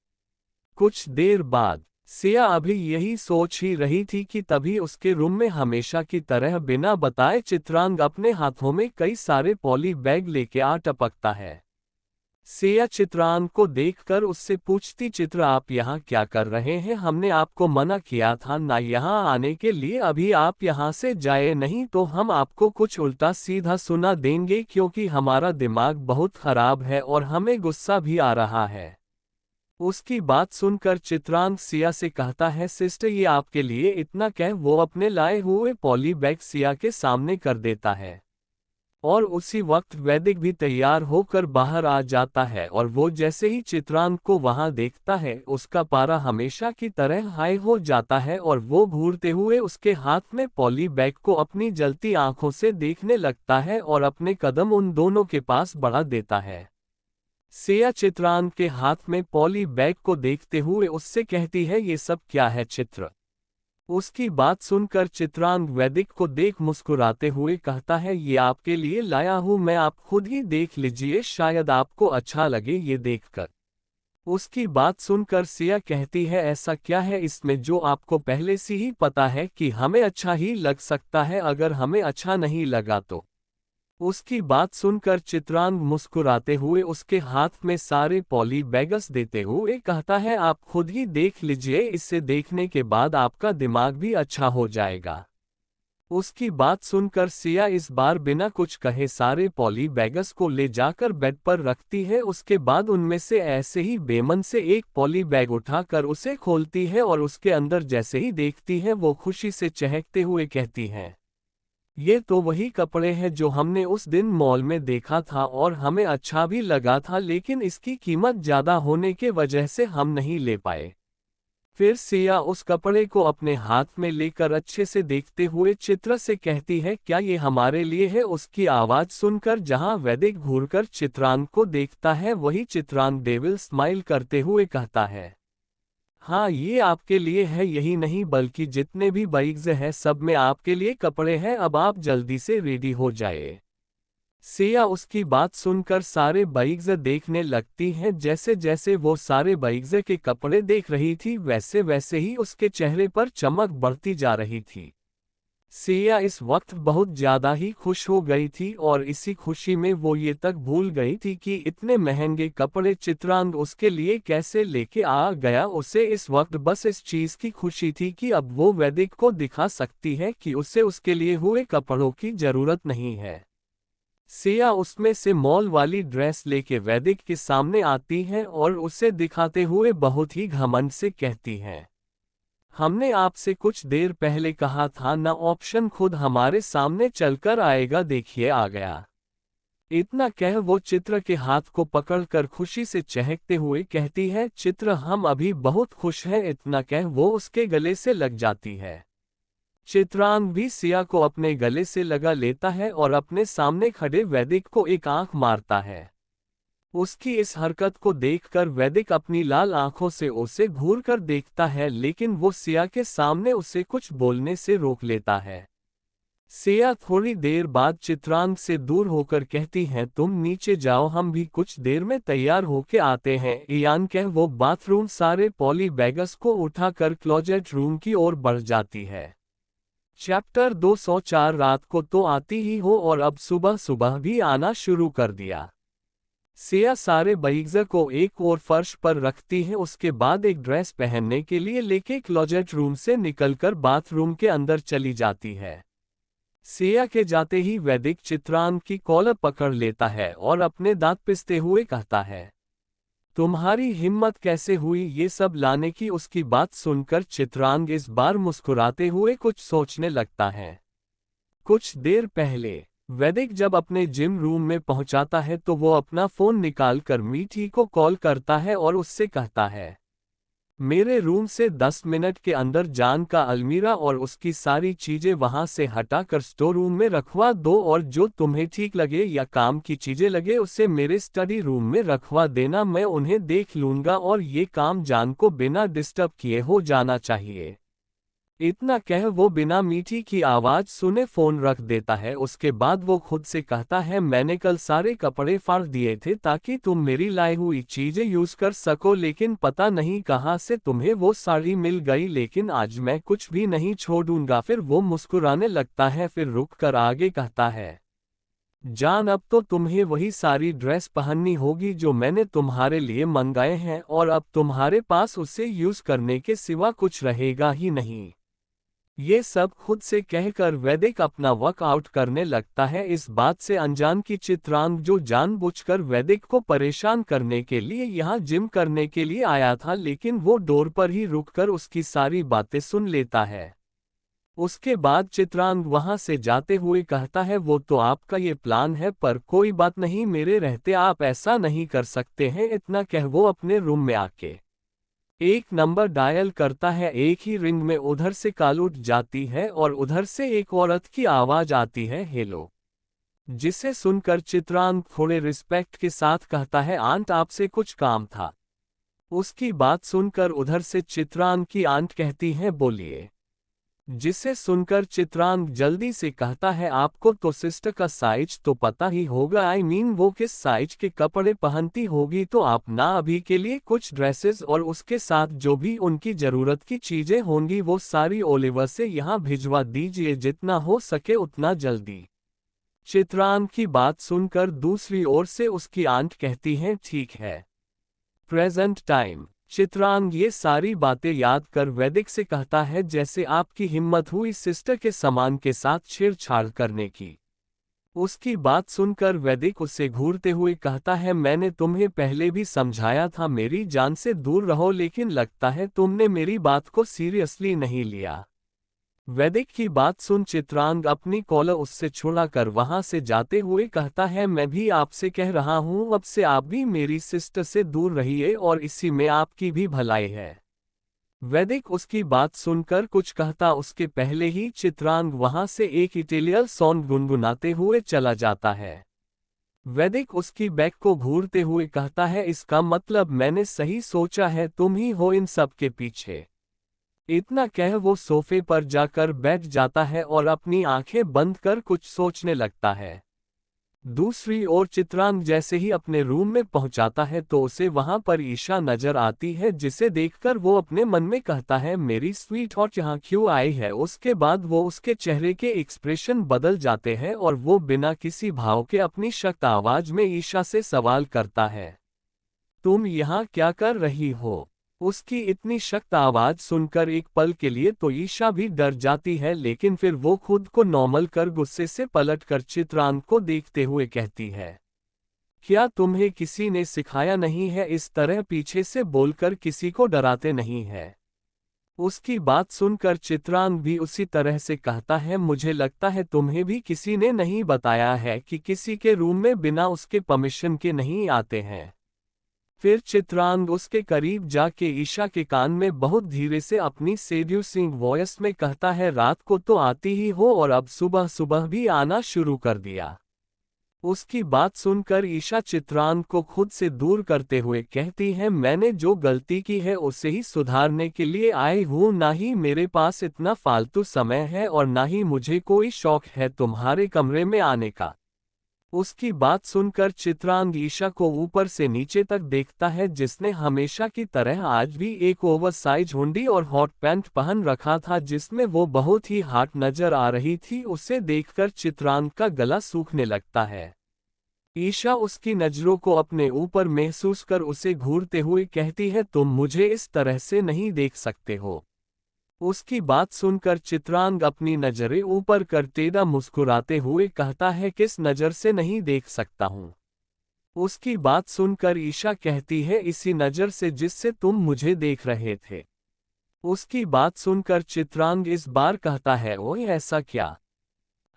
कुछ देर बाद सिया अभी यही सोच ही रही थी कि तभी उसके रूम में हमेशा की तरह बिना बताए चित्रांग अपने हाथों में कई सारे पॉली बैग लेके आ टपकता है। सिया चित्रांग को देखकर उससे पूछती, चित्र आप यहाँ क्या कर रहे हैं, हमने आपको मना किया था ना यहाँ आने के लिए, अभी आप यहाँ से जाए, नहीं तो हम आपको कुछ उल्टा सीधा सुना देंगे, क्योंकि हमारा दिमाग बहुत खराब है और हमें गुस्सा भी आ रहा है। उसकी बात सुनकर चित्रांग सिया से कहता है, सिस्टर ये आपके लिए। इतना कह वो अपने लाए हुए पॉली बैग सिया के सामने कर देता है। और उसी वक्त वैदिक भी तैयार होकर बाहर आ जाता है और वो जैसे ही चित्रांग को वहां देखता है उसका पारा हमेशा की तरह हाई हो जाता है और वो घूरते हुए उसके हाथ में पॉली बैग को अपनी जलती आंखों से देखने लगता है और अपने कदम उन दोनों के पास बढ़ा देता है। सिया चित्रांग के हाथ में पॉली बैग को देखते हुए उससे कहती है, ये सब क्या है चित्र? उसकी बात सुनकर चित्रांग वैदिक को देख मुस्कुराते हुए कहता है, ये आपके लिए लाया हूं मैं, आप खुद ही देख लीजिए, शायद आपको अच्छा लगे ये देखकर। उसकी बात सुनकर सिया कहती है, ऐसा क्या है इसमें जो आपको पहले से ही पता है कि हमें अच्छा ही लग सकता है, अगर हमें अच्छा नहीं लगा तो? उसकी बात सुनकर चित्रांग मुस्कुराते हुए उसके हाथ में सारे पॉली बैग्स देते हुए कहता है, आप खुद ही देख लीजिए, इसे देखने के बाद आपका दिमाग भी अच्छा हो जाएगा। उसकी बात सुनकर सिया इस बार बिना कुछ कहे सारे पॉली बैग्स को ले जाकर बेड पर रखती है। उसके बाद उनमें से ऐसे ही बेमन से एक पॉली बैग उठाकर उसे खोलती है और उसके अंदर जैसे ही देखती है वो खुशी से चहकते हुए कहती है, ये तो वही कपड़े हैं जो हमने उस दिन मॉल में देखा था और हमें अच्छा भी लगा था, लेकिन इसकी कीमत ज्यादा होने के वजह से हम नहीं ले पाए। फिर सिया उस कपड़े को अपने हाथ में लेकर अच्छे से देखते हुए चित्र से कहती है, क्या ये हमारे लिए है? उसकी आवाज सुनकर जहां वैदिक घूरकर चित्रांग को देखता है वही चित्रांग डेविल स्माइल करते हुए कहता है, हाँ ये आपके लिए है, यही नहीं बल्कि जितने भी बाइक्स हैं सब में आपके लिए कपड़े हैं, अब आप जल्दी से रेडी हो जाए। सिया उसकी बात सुनकर सारे बाइक्स देखने लगती हैं। जैसे जैसे वो सारे बाइक्स के कपड़े देख रही थी वैसे वैसे ही उसके चेहरे पर चमक बढ़ती जा रही थी। सिया इस वक्त बहुत ज्यादा ही खुश हो गई थी और इसी खुशी में वो ये तक भूल गई थी कि इतने महंगे कपड़े चित्रांग उसके लिए कैसे लेके आ गया। उसे इस वक्त बस इस चीज की खुशी थी कि अब वो वैदिक को दिखा सकती है कि उसे उसके लिए हुए कपड़ों की जरूरत नहीं है। सिया उसमें से मॉल वाली ड्रेस लेके वैदिक के सामने आती है और उसे दिखाते हुए बहुत ही घमंड से कहती है, हमने आपसे कुछ देर पहले कहा था ना, ऑप्शन खुद हमारे सामने चलकर आएगा, देखिए आ गया। इतना कह वो चित्र के हाथ को पकड़कर खुशी से चहकते हुए कहती है, चित्र हम अभी बहुत खुश हैं। इतना कह वो उसके गले से लग जाती है। चित्रांग भी सिया को अपने गले से लगा लेता है और अपने सामने खड़े वैदिक को एक आंख मारता है। उसकी इस हरकत को देखकर वैदिक अपनी लाल आंखों से उसे घूर कर देखता है, लेकिन वो सिया के सामने उसे कुछ बोलने से रोक लेता है। सिया थोड़ी देर बाद चित्रांग से दूर होकर कहती है, तुम नीचे जाओ, हम भी कुछ देर में तैयार होके आते हैं। इयान कह वो बाथरूम सारे पॉली बैग्स को उठाकर क्लोजेट रूम की ओर बढ़ जाती है। चैप्टर 204 रात को तो आती ही हो और अब सुबह सुबह भी आना शुरू कर दिया। सिया सारे बैग्स को एक और फर्श पर रखती है, उसके बाद एक ड्रेस पहनने के लिए लेके क्लोजेट रूम से निकलकर बाथरूम के अंदर चली जाती है। सिया के जाते ही वैदिक चित्रांग की कॉलर पकड़ लेता है और अपने दांत पिसते हुए कहता है, तुम्हारी हिम्मत कैसे हुई ये सब लाने की? उसकी बात सुनकर चित्रांग इस बार मुस्कुराते हुए कुछ सोचने लगता है। कुछ देर पहले वैदिक जब अपने जिम रूम में पहुंचाता है तो वो अपना फोन निकालकर मीठी को कॉल करता है और उससे कहता है, मेरे रूम से 10 मिनट के अंदर जान का अलमीरा और उसकी सारी चीजें वहां से हटाकर स्टोर रूम में रखवा दो और जो तुम्हें ठीक लगे या काम की चीजें लगे उसे मेरे स्टडी रूम में रखवा देना, मैं उन्हें देख लूंगा और ये काम जान को बिना डिस्टर्ब किए हो जाना चाहिए। इतना कह वो बिना मीठी की आवाज सुने फोन रख देता है। उसके बाद वो खुद से कहता है, मैंने कल सारे कपड़े फाड़ दिए थे ताकि तुम मेरी लाई हुई चीजें यूज कर सको, लेकिन पता नहीं कहां से तुम्हें वो साड़ी मिल गई, लेकिन आज मैं कुछ भी नहीं छोड़ूंगा। फिर वो मुस्कुराने लगता है, फिर रुक कर आगे कहता है, जान अब तो तुम्हें वही सारी ड्रेस पहननी होगी जो मैंने तुम्हारे लिए मंगाए हैं और अब तुम्हारे पास उसे यूज करने के सिवा कुछ रहेगा ही नहीं। ये सब खुद से कहकर वैदिक अपना वर्कआउट करने लगता है। इस बात से अनजान की चित्रांग जो जानबूझकर वैदिक को परेशान करने के लिए यहाँ जिम करने के लिए आया था, लेकिन वो डोर पर ही रुककर उसकी सारी बातें सुन लेता है। उसके बाद चित्रांग वहां से जाते हुए कहता है वो तो आपका ये प्लान है, पर कोई बात नहीं, मेरे रहते आप ऐसा नहीं कर सकते हैं। इतना कह वो अपने रूम में आके एक नंबर डायल करता है। एक ही रिंग में उधर से कॉल उठ जाती है और उधर से एक औरत की आवाज आती है, हेलो। जिसे सुनकर चित्रांग थोड़े रिस्पेक्ट के साथ कहता है, आंट आपसे कुछ काम था। उसकी बात सुनकर उधर से चित्रांग की आंट कहती है, बोलिए। जिसे सुनकर चित्रांग जल्दी से कहता है, आपको तो सिस्टर का साइज तो पता ही होगा, आई मीन वो किस साइज के कपड़े पहनती होगी, तो आप ना अभी के लिए कुछ ड्रेसेस और उसके साथ जो भी उनकी जरूरत की चीजें होंगी वो सारी ओलिवर से यहाँ भिजवा दीजिए, जितना हो सके उतना जल्दी। चित्रांग की बात सुनकर दूसरी ओर से उसकी आंट कहती हैं, ठीक है। Present time. चित्रांग ये सारी बातें याद कर वैदिक से कहता है, जैसे आपकी हिम्मत हुई सिस्टर के सामान के साथ छेड़छाड़ करने की। उसकी बात सुनकर वैदिक उससे घूरते हुए कहता है, मैंने तुम्हें पहले भी समझाया था मेरी जान से दूर रहो, लेकिन लगता है तुमने मेरी बात को सीरियसली नहीं लिया। वैदिक की बात सुन चित्रांग अपनी कॉलर उससे छुड़ाकर वहां से जाते हुए कहता है, मैं भी आपसे कह रहा हूं, अब से आप भी मेरी सिस्टर से दूर रहिए और इसी में आपकी भी भलाई है। वैदिक उसकी बात सुनकर कुछ कहता उसके पहले ही चित्रांग वहां से एक इटालियन सॉन्ग गुनगुनाते हुए चला जाता है। वैदिक उसकी बैक को घूरते हुए कहता है, इसका मतलब मैंने सही सोचा है, तुम ही हो इन सब के पीछे। इतना कह वो सोफे पर जाकर बैठ जाता है और अपनी आंखें बंद कर कुछ सोचने लगता है। दूसरी ओर चित्रांग जैसे ही अपने रूम में पहुंचाता है तो उसे वहां पर ईशा नजर आती है, जिसे देखकर वो अपने मन में कहता है, मेरी स्वीट हॉट यहाँ क्यों आई है। उसके बाद वो उसके चेहरे के एक्सप्रेशन बदल जाते हैं और वो बिना किसी भाव के अपनी सख्त आवाज में ईशा से सवाल करता है, तुम यहाँ क्या कर रही हो। उसकी इतनी सख्त आवाज सुनकर एक पल के लिए तो ईशा भी डर जाती है, लेकिन फिर वो खुद को नॉर्मल कर गुस्से से पलटकर चित्रांग को देखते हुए कहती है, क्या तुम्हें किसी ने सिखाया नहीं है इस तरह पीछे से बोलकर किसी को डराते नहीं है। उसकी बात सुनकर चित्रांग भी उसी तरह से कहता है, मुझे लगता है तुम्हें भी किसी ने नहीं बताया है कि किसी के रूम में बिना उसके परमिशन के नहीं आते हैं। फिर चित्रांग उसके करीब जाके ईशा के कान में बहुत धीरे से अपनी सेड्यूसिंग वॉइस में कहता है, रात को तो आती ही हो और अब सुबह सुबह भी आना शुरू कर दिया। उसकी बात सुनकर ईशा चित्रांग को खुद से दूर करते हुए कहती है, मैंने जो गलती की है उसे ही सुधारने के लिए आई हूँ, ना ही मेरे पास इतना फालतू समय है और ना ही मुझे कोई शौक है तुम्हारे कमरे में आने का। उसकी बात सुनकर चित्रांग ईशा को ऊपर से नीचे तक देखता है, जिसने हमेशा की तरह आज भी एक ओवरसाइज हुंडी और हॉट पैंट पहन रखा था, जिसमें वो बहुत ही हॉट नजर आ रही थी। उसे देखकर चित्रांग का गला सूखने लगता है। ईशा उसकी नजरों को अपने ऊपर महसूस कर उसे घूरते हुए कहती है, तुम मुझे इस तरह से नहीं देख सकते हो। उसकी बात सुनकर चित्रांग अपनी नजरें ऊपर कर टेढ़ा मुस्कुराते हुए कहता है, किस नजर से नहीं देख सकता हूं। उसकी बात सुनकर ईशा कहती है, इसी नजर से जिससे तुम मुझे देख रहे थे। उसकी बात सुनकर चित्रांग इस बार कहता है, ओए ऐसा क्या।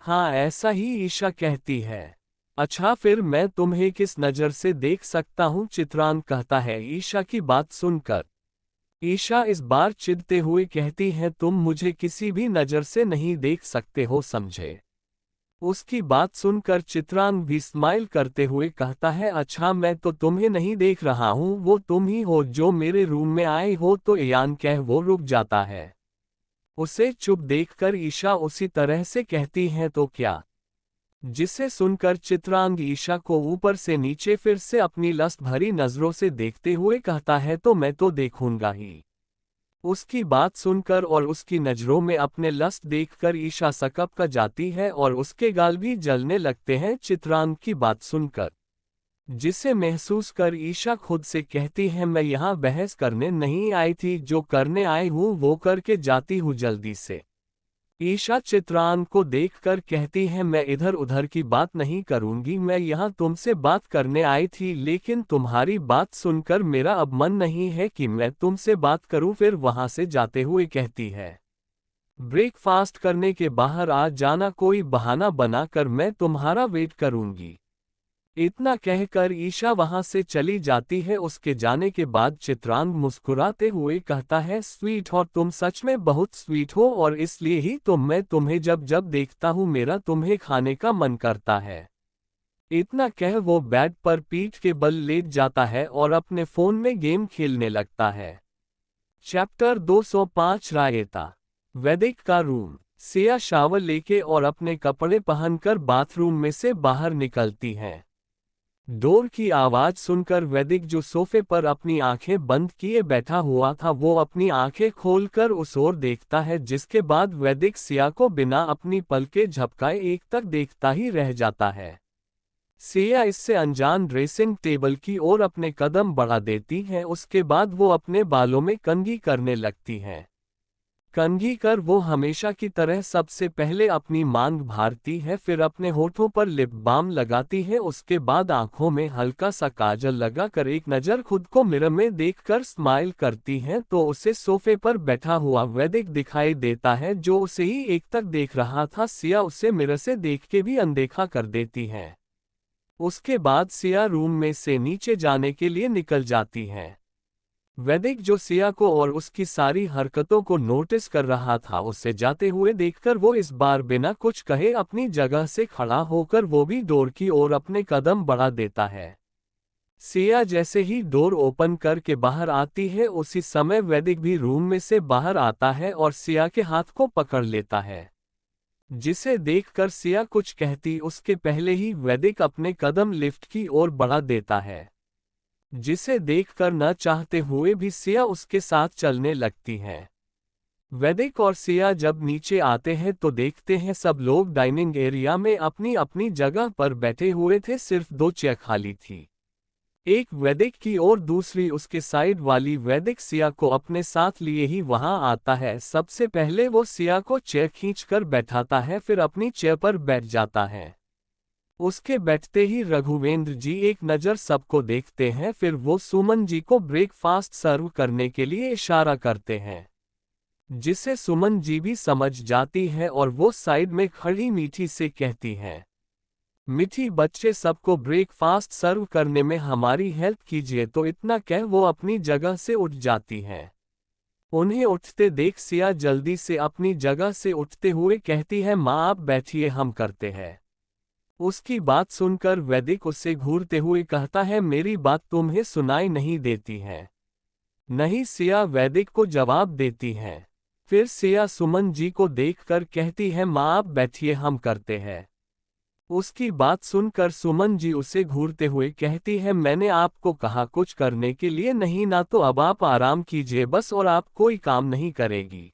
हाँ ऐसा ही, ईशा कहती है। अच्छा फिर मैं तुम्हें किस नजर से देख सकता हूँ, चित्रांग कहता है ईशा की बात सुनकर। ईशा इस बार चिढ़ते हुए कहती है, तुम मुझे किसी भी नज़र से नहीं देख सकते हो, समझे। उसकी बात सुनकर चित्रांग भी स्माइल करते हुए कहता है, अच्छा मैं तो तुम्हें नहीं देख रहा हूँ, वो तुम ही हो जो मेरे रूम में आए हो। तो यान कह वो रुक जाता है। उसे चुप देखकर ईशा उसी तरह से कहती है, तो क्या। जिसे सुनकर चित्रांग ईशा को ऊपर से नीचे फिर से अपनी लस्ट भरी नजरों से देखते हुए कहता है, तो मैं तो देखूंगा ही। उसकी बात सुनकर और उसकी नजरों में अपने लस्ट देखकर ईशा सकप का जाती है और उसके गाल भी जलने लगते हैं चित्रांग की बात सुनकर। जिसे महसूस कर ईशा खुद से कहती है, मैं यहाँ बहस करने नहीं आई थी, जो करने आई हूँ वो करके जाती हूँ जल्दी से। ईशा चित्रांग को देखकर कहती है, मैं इधर उधर की बात नहीं करूंगी, मैं यहाँ तुमसे बात करने आई थी, लेकिन तुम्हारी बात सुनकर मेरा अब मन नहीं है कि मैं तुमसे बात करूं। फिर वहां से जाते हुए कहती है, ब्रेकफास्ट करने के बाहर आ जाना, कोई बहाना बनाकर मैं तुम्हारा वेट करूंगी। इतना कहकर ईशा वहां से चली जाती है। उसके जाने के बाद चित्रांग मुस्कुराते हुए कहता है, स्वीट, और तुम सच में बहुत स्वीट हो, और इसलिए ही तो मैं तुम्हें जब जब देखता हूँ मेरा तुम्हें खाने का मन करता है। इतना कह वो बेड पर पीठ के बल लेट जाता है और अपने फोन में गेम खेलने लगता है। चैप्टर 205 रायता। वैदिक का रूम। सिया शावर लेके और अपने कपड़े पहनकर बाथरूम में से बाहर निकलती हैं। डोर की आवाज सुनकर वैदिक, जो सोफे पर अपनी आंखें बंद किए बैठा हुआ था, वो अपनी आंखें खोलकर उस ओर देखता है, जिसके बाद वैदिक सिया को बिना अपनी पलकें झपकाए एक तक देखता ही रह जाता है। सिया इससे अनजान ड्रेसिंग टेबल की ओर अपने कदम बढ़ा देती है। उसके बाद वो अपने बालों में कंघी करने लगती है। कंघी कर वो हमेशा की तरह सबसे पहले अपनी मांग भारती है, फिर अपने होठों पर लिप बाम लगाती है। उसके बाद आंखों में हल्का सा काजल लगाकर एक नज़र खुद को मिरर में देखकर स्माइल करती है तो उसे सोफे पर बैठा हुआ वैदिक दिखाई देता है, जो उसे ही एक तक देख रहा था। सिया उसे मिरर से देख के भी अनदेखा कर देती है। उसके बाद सिया रूम में से नीचे जाने के लिए निकल जाती है। वैदिक, जो सिया को और उसकी सारी हरकतों को नोटिस कर रहा था, उसे जाते हुए देखकर वो इस बार बिना कुछ कहे अपनी जगह से खड़ा होकर वो भी डोर की ओर अपने कदम बढ़ा देता है। सिया जैसे ही डोर ओपन करके बाहर आती है, उसी समय वैदिक भी रूम में से बाहर आता है और सिया के हाथ को पकड़ लेता है। जिसे देखकर सिया कुछ कहती उसके पहले ही वैदिक अपने कदम लिफ्ट की ओर बढ़ा देता है, जिसे देखकर न चाहते हुए भी सिया उसके साथ चलने लगती है। वैदिक और सिया जब नीचे आते हैं तो देखते हैं सब लोग डाइनिंग एरिया में अपनी अपनी जगह पर बैठे हुए थे, सिर्फ 2 चेयर खाली थी। एक वैदिक की और दूसरी उसके साइड वाली। वैदिक सिया को अपने साथ लिए ही वहां आता है। सबसे पहले वो सिया को चेयर खींचकर बैठाता है, फिर अपनी चेयर पर बैठ जाता है। उसके बैठते ही रघुवेंद्र जी एक नज़र सबको देखते हैं, फिर वो सुमन जी को ब्रेकफास्ट सर्व करने के लिए इशारा करते हैं, जिसे सुमन जी भी समझ जाती है और वो साइड में खड़ी मीठी से कहती हैं, मीठी बच्चे, सबको ब्रेकफास्ट सर्व करने में हमारी हेल्प कीजिए। तो इतना कह वो अपनी जगह से उठ जाती हैं। उन्हें उठते देख सिया जल्दी से अपनी जगह से उठते हुए कहती है, माँ आप बैठिए, हम करते हैं। उसकी बात सुनकर वैदिक उससे घूरते हुए कहता है, मेरी बात तुम्हें सुनाई नहीं देती है? नहीं, सिया वैदिक को जवाब देती है। फिर सिया सुमन जी को देखकर कहती है, माँ आप बैठिए, हम करते हैं। उसकी बात सुनकर सुमन जी उसे घूरते हुए कहती है, मैंने आपको कहा कुछ करने के लिए नहीं ना, तो अब आप आराम कीजिए बस, और आप कोई काम नहीं करेगी।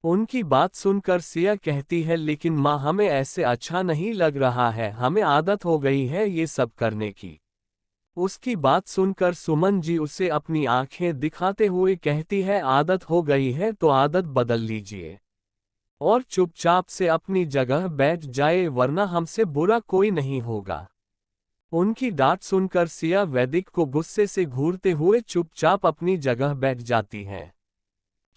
उनकी बात सुनकर सिया कहती है, लेकिन माँ हमें ऐसे अच्छा नहीं लग रहा है, हमें आदत हो गई है ये सब करने की। उसकी बात सुनकर सुमन जी उसे अपनी आंखें दिखाते हुए कहती है, आदत हो गई है तो आदत बदल लीजिए और चुपचाप से अपनी जगह बैठ जाए, वरना हमसे बुरा कोई नहीं होगा। उनकी डांट सुनकर सिया वैदिक को गुस्से से घूरते हुए चुपचाप अपनी जगह बैठ जाती है।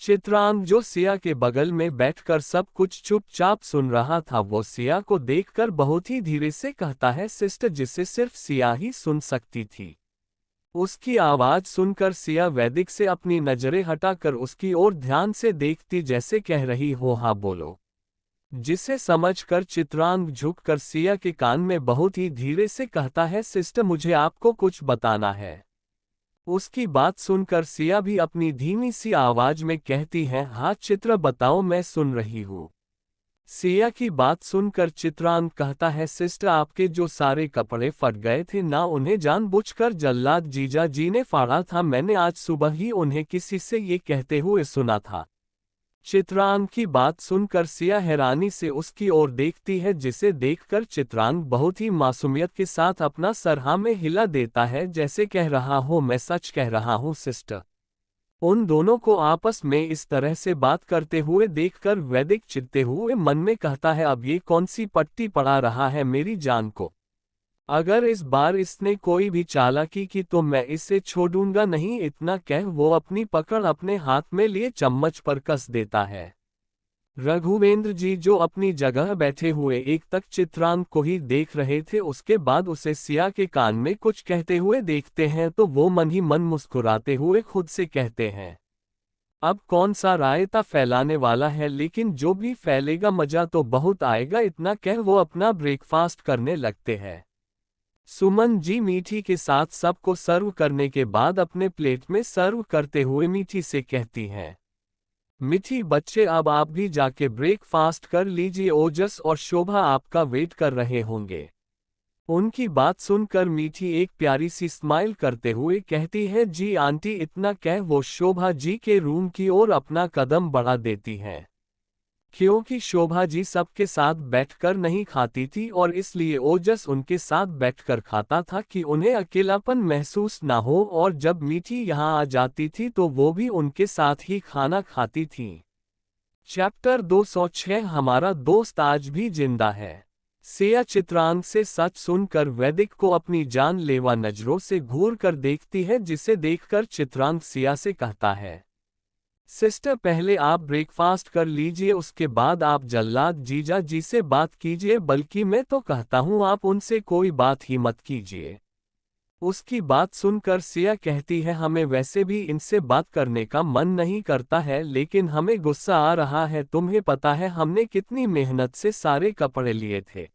चित्रांग, जो सिया के बगल में बैठकर सब कुछ चुपचाप सुन रहा था, वो सिया को देखकर बहुत ही धीरे से कहता है, सिस्टर, जिसे सिर्फ सिया ही सुन सकती थी। उसकी आवाज सुनकर सिया वैदिक से अपनी नजरें हटाकर उसकी ओर ध्यान से देखती, जैसे कह रही हो हाँ बोलो। जिसे समझकर चित्रांग झुककर सिया के कान में बहुत ही धीरे से कहता है, सिस्टर मुझे आपको कुछ बताना है। उसकी बात सुनकर सिया भी अपनी धीमी सी आवाज में कहती है, हाँ चित्र, बताओ, मैं सुन रही हूँ। सिया की बात सुनकर चित्रांग कहता है, सिस्टर, आपके जो सारे कपड़े फट गए थे ना, उन्हें जानबूझकर जल्लाद जीजा जी ने फाड़ा था। मैंने आज सुबह ही उन्हें किसी से ये कहते हुए सुना था। चित्रांग की बात सुनकर सिया हैरानी से उसकी ओर देखती है, जिसे देखकर चित्रांग बहुत ही मासूमियत के साथ अपना सर हाँ में हिला देता है, जैसे कह रहा हो, मैं सच कह रहा हूँ सिस्टर। उन दोनों को आपस में इस तरह से बात करते हुए देखकर वैदिक चिढ़ते हुए मन में कहता है, अब ये कौन सी पट्टी पड़ा रहा है मेरी जान को। अगर इस बार इसने कोई भी चालाकी की तो मैं इसे छोड़ूंगा नहीं। इतना कह वो अपनी पकड़ अपने हाथ में लिए चम्मच पर कस देता है। रघुवेंद्र जी जो अपनी जगह बैठे हुए एक तक चित्रांग को ही देख रहे थे, उसके बाद उसे सिया के कान में कुछ कहते हुए देखते हैं तो वो मन ही मन मुस्कुराते हुए खुद से कहते हैं, अब कौन सा रायता फैलाने वाला है, लेकिन जो भी फैलेगा मजा तो बहुत आएगा। इतना कह वो अपना ब्रेकफास्ट करने लगते हैं। सुमन जी मीठी के साथ सबको सर्व करने के बाद अपने प्लेट में सर्व करते हुए मीठी से कहती हैं, मीठी बच्चे अब आप भी जाके ब्रेकफास्ट कर लीजिए, ओजस और शोभा आपका वेट कर रहे होंगे। उनकी बात सुनकर मीठी एक प्यारी सी स्माइल करते हुए कहती है, जी आंटी। इतना कह वो शोभा जी के रूम की ओर अपना कदम बढ़ा देती हैं। क्योंकि शोभा जी सबके साथ बैठकर नहीं खाती थी और इसलिए ओजस उनके साथ बैठकर खाता था कि उन्हें अकेलापन महसूस ना हो, और जब मीठी यहाँ आ जाती थी तो वो भी उनके साथ ही खाना खाती थी। चैप्टर 206 हमारा दोस्त आज भी जिंदा है। सिया चित्रांग से सच सुनकर वैदिक को अपनी जानलेवा नजरों से घूर कर देखती है, जिसे देखकर चित्रांग सिया से कहता है, सिस्टर पहले आप ब्रेकफास्ट कर लीजिए, उसके बाद आप जल्लाद जीजा जी से बात कीजिए, बल्कि मैं तो कहता हूँ आप उनसे कोई बात ही मत कीजिए। उसकी बात सुनकर सिया कहती है, हमें वैसे भी इनसे बात करने का मन नहीं करता है, लेकिन हमें गुस्सा आ रहा है। तुम्हें पता है हमने कितनी मेहनत से सारे कपड़े लिए थे।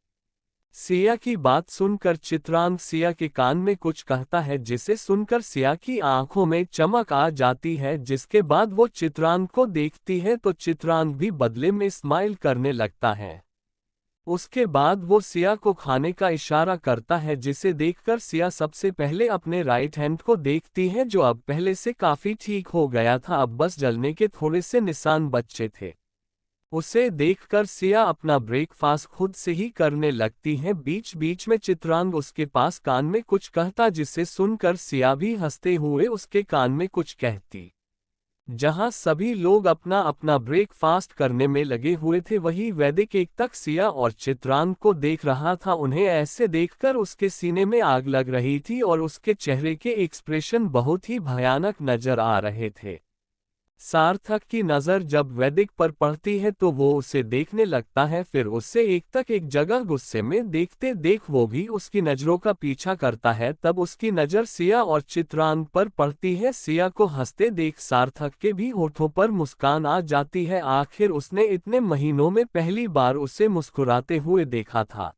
सिया की बात सुनकर चित्रांग सिया के कान में कुछ कहता है, जिसे सुनकर सिया की आंखों में चमक आ जाती है। जिसके बाद वो चित्रांग को देखती है तो चित्रांग भी बदले में स्माइल करने लगता है। उसके बाद वो सिया को खाने का इशारा करता है, जिसे देखकर सिया सबसे पहले अपने राइट हैंड को देखती है, जो अब पहले से काफी ठीक हो गया था, अब बस जलने के थोड़े से निशान बचे थे। उसे देखकर सिया अपना ब्रेकफास्ट खुद से ही करने लगती है। बीच बीच में चित्रांग उसके पास कान में कुछ कहता, जिसे सुनकर सिया भी हंसते हुए उसके कान में कुछ कहती। जहां सभी लोग अपना अपना ब्रेकफास्ट करने में लगे हुए थे, वही वैदिक एक तक सिया और चित्रांग को देख रहा था। उन्हें ऐसे देखकर उसके सीने में आग लग रही थी और उसके चेहरे के एक्सप्रेशन बहुत ही भयानक नजर आ रहे थे। सार्थक की नज़र जब वैदिक पर पड़ती है तो वो उसे देखने लगता है, फिर उससे एक जगह गुस्से में देखते देख वो भी उसकी नज़रों का पीछा करता है। तब उसकी नज़र सिया और चित्रांग पर पड़ती है। सिया को हंसते देख सार्थक के भी होठों पर मुस्कान आ जाती है। आखिर उसने इतने महीनों में पहली बार उसे मुस्कुराते हुए देखा था।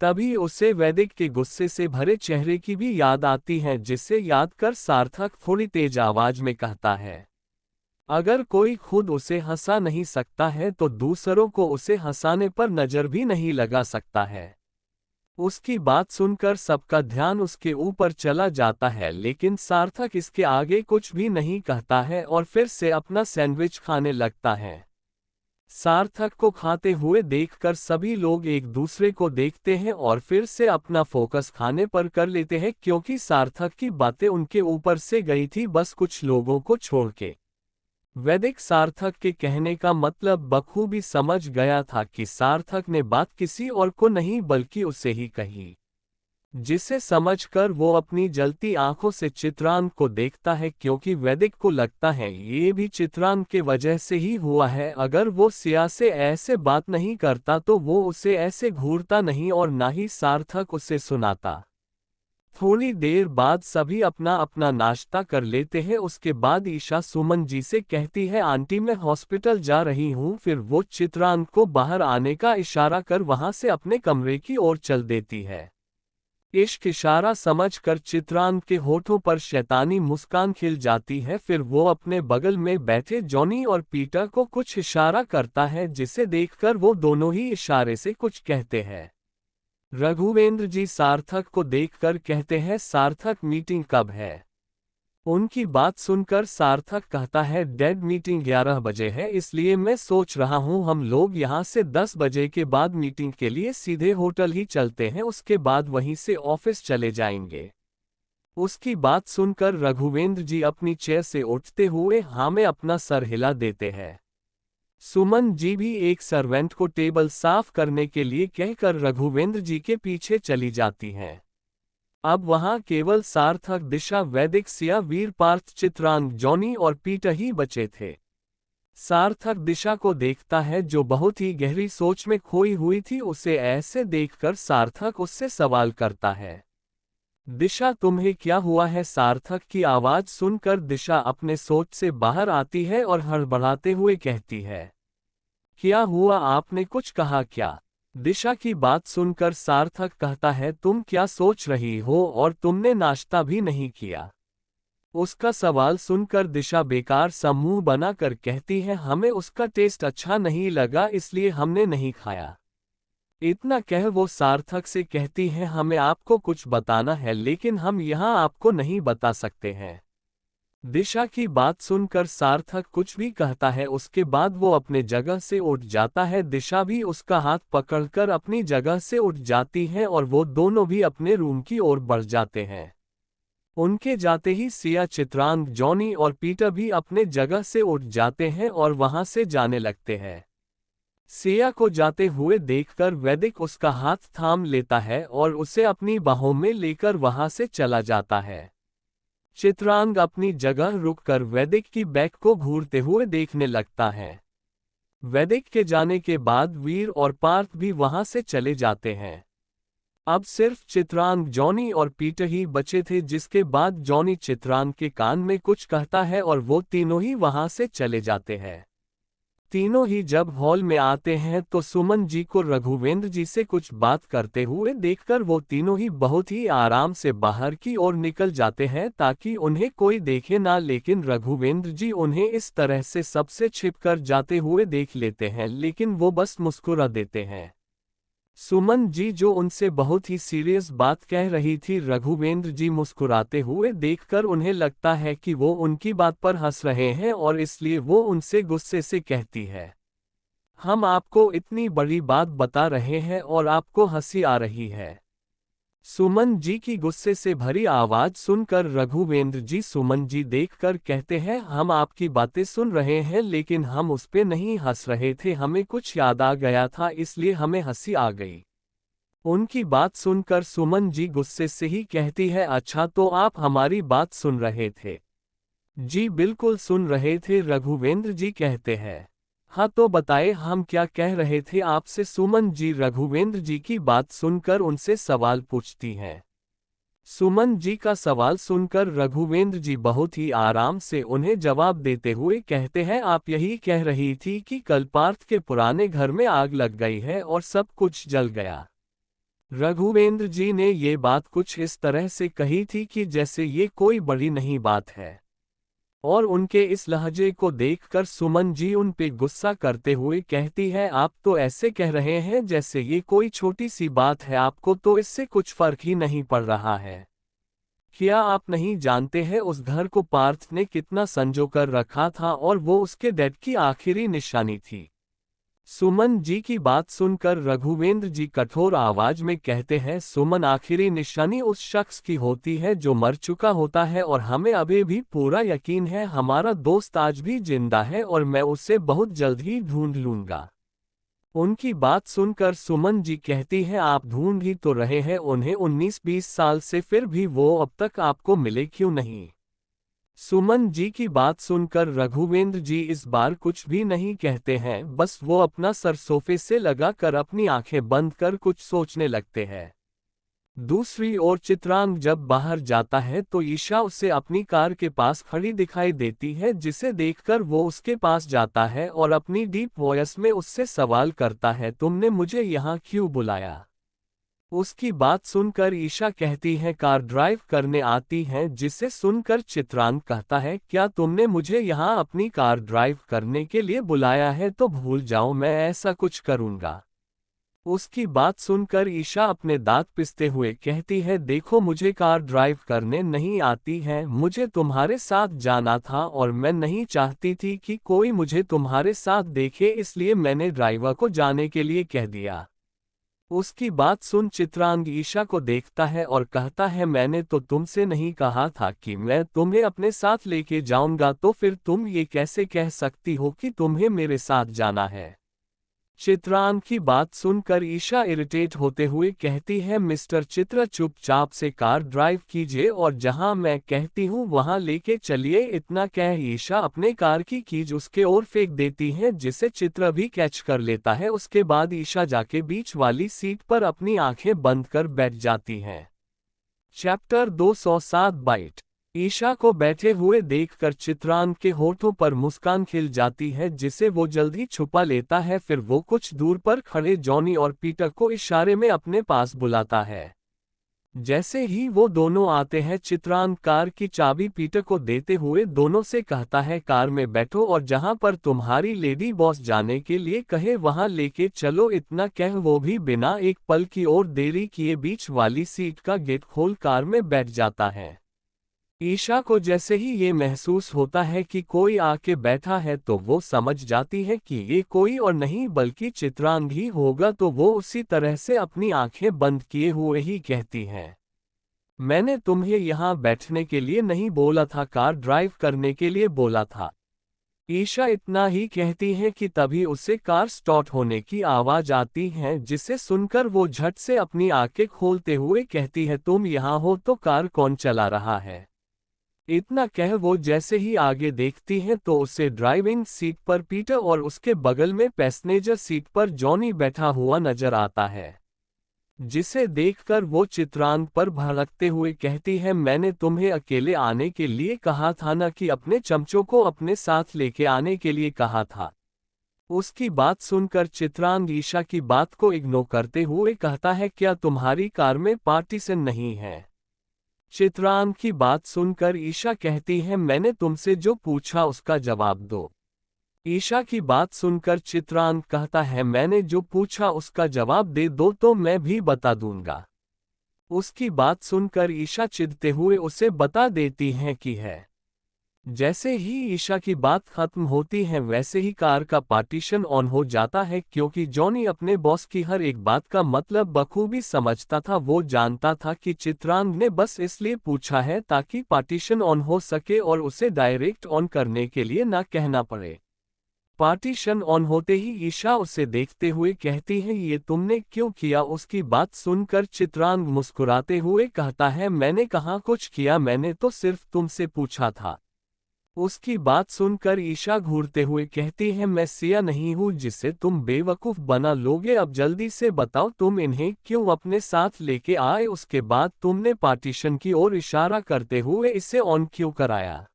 तभी उसे वैदिक के गुस्से से भरे चेहरे की भी याद आती है, जिसे याद कर सार्थक थोड़ी तेज आवाज में कहता है, अगर कोई खुद उसे हंसा नहीं सकता है तो दूसरों को उसे हंसाने पर नजर भी नहीं लगा सकता है। उसकी बात सुनकर सबका ध्यान उसके ऊपर चला जाता है, लेकिन सार्थक इसके आगे कुछ भी नहीं कहता है और फिर से अपना सैंडविच खाने लगता है। सार्थक को खाते हुए देखकर सभी लोग एक दूसरे को देखते हैं और फिर से अपना फोकस खाने पर कर लेते हैं, क्योंकि सार्थक की बातें उनके ऊपर से गई थी, बस कुछ लोगों को छोड़ के। वैदिक सार्थक के कहने का मतलब बखूबी समझ गया था कि सार्थक ने बात किसी और को नहीं बल्कि उसे ही कही, जिसे समझकर वो अपनी जलती आंखों से चित्रांग को देखता है, क्योंकि वैदिक को लगता है ये भी चित्रांग के वजह से ही हुआ है। अगर वो सिया से ऐसे बात नहीं करता तो वो उसे ऐसे घूरता नहीं और ना ही सार्थक उसे सुनाता। थोड़ी देर बाद सभी अपना अपना नाश्ता कर लेते हैं। उसके बाद ईशा सुमन जी से कहती है, आंटी मैं हॉस्पिटल जा रही हूँ। फिर वो चित्रांग को बाहर आने का इशारा कर वहां से अपने कमरे की ओर चल देती है। इश्क इशारा समझकर चित्रांग के होठों पर शैतानी मुस्कान खिल जाती है। फिर वो अपने बगल में बैठे जॉनी और पीटर को कुछ इशारा करता है, जिसे देखकर वो दोनों ही इशारे से कुछ कहते हैं। रघुवेंद्र जी सार्थक को देखकर कहते हैं, सार्थक मीटिंग कब है? उनकी बात सुनकर सार्थक कहता है, डैड मीटिंग 11 बजे है, इसलिए मैं सोच रहा हूँ हम लोग यहाँ से 10 बजे के बाद मीटिंग के लिए सीधे होटल ही चलते हैं, उसके बाद वहीं से ऑफिस चले जाएंगे। उसकी बात सुनकर रघुवेंद्र जी अपनी चेयर से उठते हुए हाँ में अपना सर हिला देते हैं। सुमन जी भी एक सर्वेंट को टेबल साफ करने के लिए कहकर रघुवेंद्र जी के पीछे चली जाती हैं। अब वहां केवल सार्थक, दिशा, वैदिक, सिया, वीरपार्थ, चित्रांग, जॉनी और पीटर ही बचे थे। सार्थक दिशा को देखता है जो बहुत ही गहरी सोच में खोई हुई थी। उसे ऐसे देखकर सार्थक उससे सवाल करता है, दिशा तुम्हें क्या हुआ है? सार्थक की आवाज सुनकर दिशा अपने सोच से बाहर आती है और हड़बड़ाते हुए कहती है, क्या हुआ? आपने कुछ कहा क्या? दिशा की बात सुनकर सार्थक कहता है, तुम क्या सोच रही हो और तुमने नाश्ता भी नहीं किया। उसका सवाल सुनकर दिशा बेकार सा मुंह बनाकर कहती है, हमें उसका टेस्ट अच्छा नहीं लगा इसलिए हमने नहीं खाया। इतना कह वो सार्थक से कहती है, हमें आपको कुछ बताना है लेकिन हम यहाँ आपको नहीं बता सकते हैं। दिशा की बात सुनकर सार्थक कुछ भी कहता है, उसके बाद वो अपने जगह से उठ जाता है। दिशा भी उसका हाथ पकड़कर अपनी जगह से उठ जाती है और वो दोनों भी अपने रूम की ओर बढ़ जाते हैं। उनके जाते ही सिया, चित्रांग, जॉनी और पीटर भी अपने जगह से उठ जाते हैं और वहां से जाने लगते हैं। सिया को जाते हुए देखकर वैदिक उसका हाथ थाम लेता है और उसे अपनी बाहों में लेकर वहां से चला जाता है। चित्रांग अपनी जगह रुककर वैदिक की बैक को घूरते हुए देखने लगता है। वैदिक के जाने के बाद वीर और पार्थ भी वहां से चले जाते हैं। अब सिर्फ चित्रांग, जॉनी और पीटर ही बचे थे, जिसके बाद जॉनी चित्रांग के कान में कुछ कहता है और वो तीनों ही वहां से चले जाते हैं। तीनों ही जब हॉल में आते हैं तो सुमन जी को रघुवेंद्र जी से कुछ बात करते हुए देखकर वो तीनों ही बहुत ही आराम से बाहर की ओर निकल जाते हैं ताकि उन्हें कोई देखे ना, लेकिन रघुवेंद्र जी उन्हें इस तरह से सबसे छिपकर जाते हुए देख लेते हैं लेकिन वो बस मुस्कुरा देते हैं। सुमन जी जो उनसे बहुत ही सीरियस बात कह रही थी, रघुवेंद्र जी मुस्कुराते हुए देखकर उन्हें लगता है कि वो उनकी बात पर हंस रहे हैं और इसलिए वो उनसे गुस्से से कहती है, हम आपको इतनी बड़ी बात बता रहे हैं और आपको हंसी आ रही है। सुमन जी की गुस्से से भरी आवाज सुनकर रघुवेंद्र जी सुमन जी देखकर कहते हैं, हम आपकी बातें सुन रहे हैं लेकिन हम उस पे नहीं हंस रहे थे, हमें कुछ याद आ गया था इसलिए हमें हंसी आ गई। उनकी बात सुनकर सुमन जी गुस्से से ही कहती है, अच्छा तो आप हमारी बात सुन रहे थे? जी बिल्कुल सुन रहे थे, रघुवेंद्र जी कहते हैं। हाँ तो बताए हम क्या कह रहे थे आपसे? सुमन जी रघुवेंद्र जी की बात सुनकर उनसे सवाल पूछती हैं। सुमन जी का सवाल सुनकर रघुवेंद्र जी बहुत ही आराम से उन्हें जवाब देते हुए कहते हैं, आप यही कह रही थी कि कल पार्थ के पुराने घर में आग लग गई है और सब कुछ जल गया। रघुवेंद्र जी ने ये बात कुछ इस तरह से कही थी कि जैसे ये कोई बड़ी नहीं बात है, और उनके इस लहजे को देखकर सुमन जी उन पे गुस्सा करते हुए कहती है, आप तो ऐसे कह रहे हैं जैसे ये कोई छोटी सी बात है, आपको तो इससे कुछ फर्क ही नहीं पड़ रहा है। क्या आप नहीं जानते हैं उस घर को पार्थ ने कितना संजो कर रखा था और वो उसके डैड की आखिरी निशानी थी। सुमन जी की बात सुनकर रघुवेंद्र जी कठोर आवाज में कहते हैं, सुमन आखिरी निशानी उस शख्स की होती है जो मर चुका होता है और हमें अभी भी पूरा यकीन है हमारा दोस्त आज भी जिंदा है और मैं उसे बहुत जल्द ही ढूंढ लूंगा। उनकी बात सुनकर सुमन जी कहती है, आप ढूंढ ही तो रहे हैं उन्हें 19-20 साल से, फिर भी वो अब तक आपको मिले क्यों नहीं? सुमन जी की बात सुनकर रघुवेंद्र जी इस बार कुछ भी नहीं कहते हैं, बस वो अपना सर सोफे से लगाकर अपनी आंखें बंद कर कुछ सोचने लगते हैं। दूसरी ओर चित्रांग जब बाहर जाता है तो ईशा उसे अपनी कार के पास खड़ी दिखाई देती है, जिसे देखकर वो उसके पास जाता है और अपनी डीप वॉइस में उससे सवाल करता है, तुमने मुझे यहाँ क्यों बुलाया? उसकी बात सुनकर ईशा कहती है, कार ड्राइव करने आती हैं, जिसे सुनकर चित्रांग कहता है, क्या तुमने मुझे यहाँ अपनी कार ड्राइव करने के लिए बुलाया है? तो भूल जाओ, मैं ऐसा कुछ करूँगा। उसकी बात सुनकर ईशा अपने दांत पिसते हुए कहती है, देखो मुझे कार ड्राइव करने नहीं आती है, मुझे तुम्हारे साथ जाना था और मैं नहीं चाहती थी कि कोई मुझे तुम्हारे साथ देखे, इसलिए मैंने ड्राइवर को जाने के लिए कह दिया। उसकी बात सुन चित्रांग ईशा को देखता है और कहता है, मैंने तो तुमसे नहीं कहा था कि मैं तुम्हें अपने साथ लेके जाऊंगा, तो फिर तुम ये कैसे कह सकती हो कि तुम्हें मेरे साथ जाना है? चित्रांग की बात सुनकर ईशा इरिटेट होते हुए कहती है, मिस्टर चित्रा चुपचाप से कार ड्राइव कीजिए और जहां मैं कहती हूं वहां लेके चलिए। इतना कह ईशा अपने कार की कीज उसके ओर फेंक देती है, जिसे चित्रा भी कैच कर लेता है। उसके बाद ईशा जाके बीच वाली सीट पर अपनी आंखें बंद कर बैठ जाती है। Chapter 207 bite. ईशा को बैठे हुए देखकर चित्रांग के होठों पर मुस्कान खिल जाती है, जिसे वो जल्दी छुपा लेता है। फिर वो कुछ दूर पर खड़े जॉनी और पीटर को इशारे में अपने पास बुलाता है। जैसे ही वो दोनों आते हैं, चित्रांग कार की चाबी पीटर को देते हुए दोनों से कहता है, कार में बैठो और जहां पर तुम्हारी लेडी बॉस जाने के लिए कहे वहां लेके चलो। इतना कह वो भी बिना एक पल की और देरी किए बीच वाली सीट का गेट खोल कार में बैठ जाता है। ईशा को जैसे ही ये महसूस होता है कि कोई आके बैठा है तो वो समझ जाती है कि ये कोई और नहीं बल्कि चित्रांग ही होगा। तो वो उसी तरह से अपनी आंखें बंद किए हुए ही कहती है, मैंने तुम्हें यहाँ बैठने के लिए नहीं बोला था, कार ड्राइव करने के लिए बोला था। ईशा इतना ही कहती है कि तभी उसे कार स्टार्ट होने की आवाज आती है, जिसे सुनकर वो झट से अपनी आंखें खोलते हुए कहती है, तुम यहाँ हो तो कार कौन चला रहा है। इतना कह वो जैसे ही आगे देखती है तो उसे ड्राइविंग सीट पर पीटर और उसके बगल में पैसेंजर सीट पर जॉनी बैठा हुआ नजर आता है, जिसे देखकर वो चित्रांग पर भड़कते हुए कहती है, मैंने तुम्हें अकेले आने के लिए कहा था ना, कि अपने चमचों को अपने साथ लेके आने के लिए कहा था। उसकी बात सुनकर चित्रांग ईशा की बात को इग्नोर करते हुए कहता है, क्या तुम्हारी कार में पार्टीशन नहीं है। चित्रांग की बात सुनकर ईशा कहती है, मैंने तुमसे जो पूछा उसका जवाब दो। ईशा की बात सुनकर चित्रांग कहता है, मैंने जो पूछा उसका जवाब दे दो तो मैं भी बता दूंगा। उसकी बात सुनकर ईशा चिढ़ते हुए उसे बता देती है कि है। जैसे ही ईशा की बात खत्म होती है वैसे ही कार का पार्टीशन ऑन हो जाता है, क्योंकि जॉनी अपने बॉस की हर एक बात का मतलब बखूबी समझता था। वो जानता था कि चित्रांग ने बस इसलिए पूछा है ताकि पार्टीशन ऑन हो सके और उसे डायरेक्ट ऑन करने के लिए ना कहना पड़े। पार्टीशन ऑन होते ही ईशा उसे देखते हुए कहती है, ये तुमने क्यों किया। उसकी बात सुनकर चित्रांग मुस्कुराते हुए कहता है, मैंने कहाँ कुछ किया, मैंने तो सिर्फ तुमसे पूछा था। उसकी बात सुनकर ईशा घूरते हुए कहती है, मैं सिया नहीं हूँ जिसे तुम बेवकूफ बना लोगे। अब जल्दी से बताओ तुम इन्हें क्यों अपने साथ लेके आए। उसके बाद तुमने पार्टीशन की ओर इशारा करते हुए इसे ऑन क्यों कराया।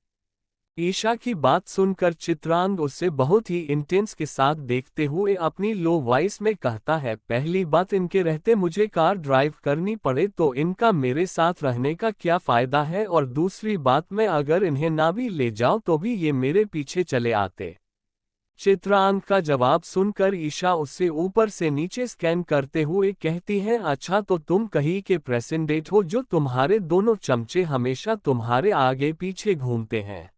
ईशा की बात सुनकर चित्रांग उसे बहुत ही इंटेंस के साथ देखते हुए अपनी लो वॉइस में कहता है, पहली बात, इनके रहते मुझे कार ड्राइव करनी पड़े तो इनका मेरे साथ रहने का क्या फायदा है। और दूसरी बात, मैं अगर इन्हें ना भी ले जाऊं तो भी ये मेरे पीछे चले आते। चित्रांग का जवाब सुनकर ईशा उससे ऊपर से नीचे स्कैन करते हुए कहती है, अच्छा तो तुम कहीं के प्रेसिडेंट हो जो तुम्हारे दोनों चमचे हमेशा तुम्हारे आगे पीछे घूमते हैं।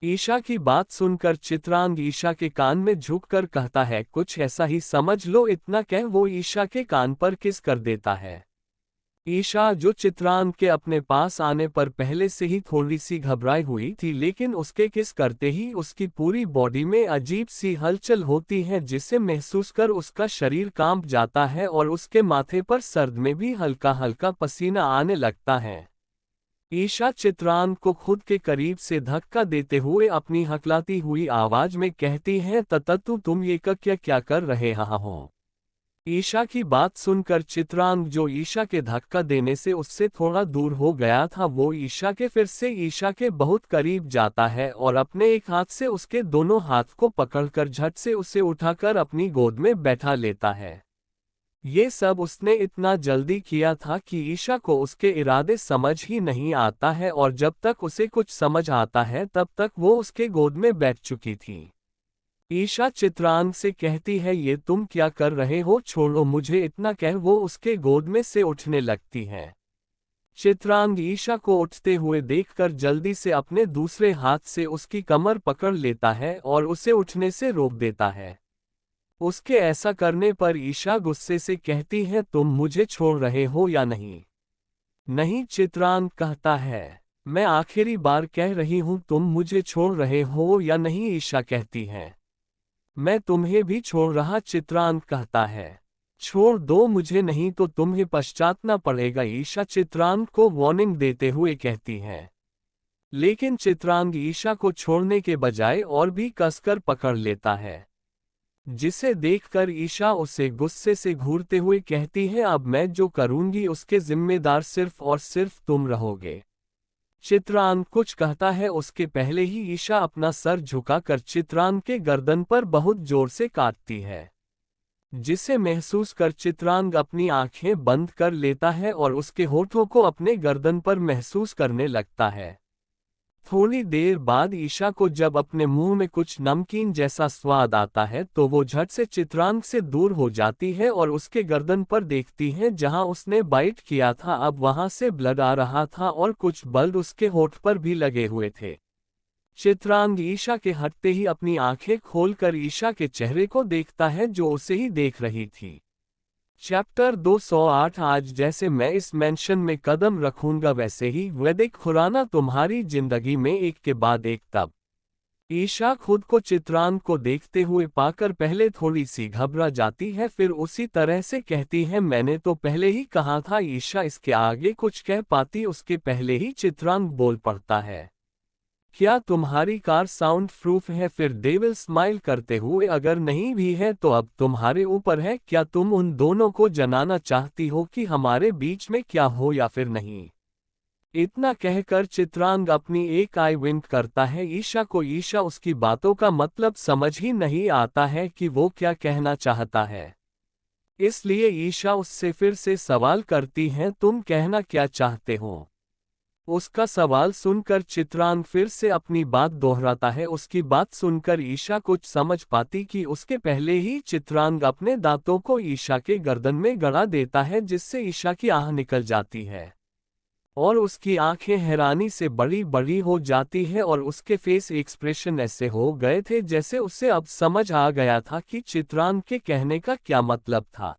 ईशा की बात सुनकर चित्रांग ईशा के कान में झुककर कहता है, कुछ ऐसा ही समझ लो। इतना कह वो ईशा के कान पर किस कर देता है। ईशा, जो चित्रांग के अपने पास आने पर पहले से ही थोड़ी सी घबराई हुई थी, लेकिन उसके किस करते ही उसकी पूरी बॉडी में अजीब सी हलचल होती है, जिसे महसूस कर उसका शरीर कांप जाता है और उसके माथे पर सर्द में भी हल्का हल्का पसीना आने लगता है। ईशा चित्रांग को खुद के करीब से धक्का देते हुए अपनी हकलाती हुई आवाज में कहती है, तततु तुम ये क्या कर रहे हो। ईशा की बात सुनकर चित्रांग, जो ईशा के धक्का देने से उससे थोड़ा दूर हो गया था, वो ईशा के फिर से ईशा के बहुत करीब जाता है और अपने एक हाथ से उसके दोनों हाथ को पकड़कर झट से उसे उठाकर अपनी गोद में बैठा लेता है। ये सब उसने इतना जल्दी किया था कि ईशा को उसके इरादे समझ ही नहीं आता है, और जब तक उसे कुछ समझ आता है तब तक वो उसके गोद में बैठ चुकी थी। ईशा चित्रांग से कहती है, ये तुम क्या कर रहे हो, छोड़ो मुझे। इतना कह वो उसके गोद में से उठने लगती है। चित्रांग ईशा को उठते हुए देखकर जल्दी से अपने दूसरे हाथ से उसकी कमर पकड़ लेता है और उसे उठने से रोक देता है। उसके ऐसा करने पर ईशा गुस्से से कहती है, तुम मुझे छोड़ रहे हो या नहीं। नहीं, चित्रांग कहता है, मैं आखिरी बार कह रही हूं, तुम मुझे छोड़ रहे हो या नहीं। ईशा कहती है, मैं तुम्हें भी छोड़ रहा, चित्रांग कहता है। छोड़ दो मुझे, नहीं तो तुम्हें पश्चाताप पड़ेगा, ईशा चित्रांग को वार्निंग देते हुए कहती है। लेकिन चित्रांग ईशा को छोड़ने के बजाय और भी कसकर पकड़ लेता है, जिसे देखकर ईशा उसे गुस्से से घूरते हुए कहती है, अब मैं जो करूंगी उसके जिम्मेदार सिर्फ और सिर्फ तुम रहोगे। चित्रांग कुछ कहता है उसके पहले ही ईशा अपना सर झुकाकर चित्रांग के गर्दन पर बहुत जोर से काटती है, जिसे महसूस कर चित्रांग अपनी आंखें बंद कर लेता है और उसके होठों को अपने गर्दन पर महसूस करने लगता है। थोड़ी देर बाद ईशा को जब अपने मुंह में कुछ नमकीन जैसा स्वाद आता है तो वो झट से चित्रांग से दूर हो जाती है और उसके गर्दन पर देखती है जहां उसने बाइट किया था। अब वहां से ब्लड आ रहा था और कुछ ब्लड उसके होठ पर भी लगे हुए थे। चित्रांग ईशा के हटते ही अपनी आंखें खोलकर ईशा के चेहरे को देखता है जो उसे ही देख रही थी। चैप्टर 208। आज जैसे मैं इस मेंशन में कदम रखूंगा वैसे ही वैदिक खुराना तुम्हारी जिंदगी में एक के बाद एक। तब ईशा खुद को चित्रांग को देखते हुए पाकर पहले थोड़ी सी घबरा जाती है, फिर उसी तरह से कहती है, मैंने तो पहले ही कहा था। ईशा इसके आगे कुछ कह पाती उसके पहले ही चित्रांग बोल पड़ता है, क्या तुम्हारी कार साउंड प्रूफ है? फिर डेविल स्माइल करते हुए, अगर नहीं भी है तो अब तुम्हारे ऊपर है, क्या तुम उन दोनों को जनाना चाहती हो कि हमारे बीच में क्या हो या फिर नहीं? इतना कहकर चित्रांग अपनी एक आई विंक करता है ईशा को। ईशा उसकी बातों का मतलब समझ ही नहीं आता है कि वो क्या कहना चाहता है, इसलिए ईशा उससे फिर से सवाल करती है, तुम कहना क्या चाहते हो? उसका सवाल सुनकर चित्रांग फिर से अपनी बात दोहराता है। उसकी बात सुनकर ईशा कुछ समझ पाती कि उसके पहले ही चित्रांग अपने दांतों को ईशा के गर्दन में गड़ा देता है, जिससे ईशा की आह निकल जाती है और उसकी आंखें हैरानी से बड़ी बड़ी हो जाती है और उसके फेस एक्सप्रेशन ऐसे हो गए थे जैसे उसे अब समझ आ गया था कि चित्रांग के कहने का क्या मतलब था।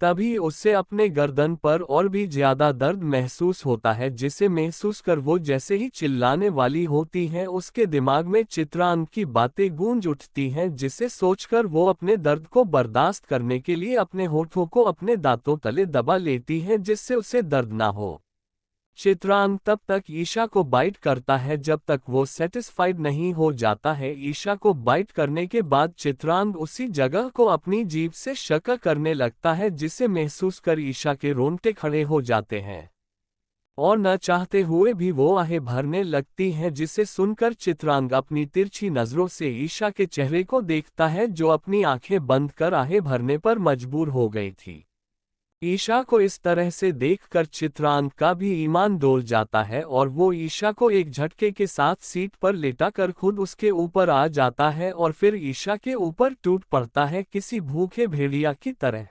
तभी उसे अपने गर्दन पर और भी ज्यादा दर्द महसूस होता है, जिसे महसूस कर वो जैसे ही चिल्लाने वाली होती है उसके दिमाग में चित्रांग की बातें गूंज उठती हैं, जिसे सोचकर वो अपने दर्द को बर्दाश्त करने के लिए अपने होठों को अपने दांतों तले दबा लेती है जिससे उसे दर्द ना हो। चित्रांग तब तक ईशा को बाइट करता है जब तक वो सेटिस्फाइड नहीं हो जाता है। ईशा को बाइट करने के बाद चित्रांग उसी जगह को अपनी जीभ से शक करने लगता है, जिसे महसूस कर ईशा के रोंगटे खड़े हो जाते हैं और न चाहते हुए भी वो आहें भरने लगती हैं, जिसे सुनकर चित्रांग अपनी तिरछी नजरों से ईशा के चेहरे को देखता है जो अपनी आंखें बंद कर आहें भरने पर मजबूर हो गई थी। ईशा को इस तरह से देखकर चित्रांग का भी ईमान डोल जाता है और वो ईशा को एक झटके के साथ सीट पर लेटाकर खुद उसके ऊपर आ जाता है और फिर ईशा के ऊपर टूट पड़ता है किसी भूखे भेड़िया की तरह।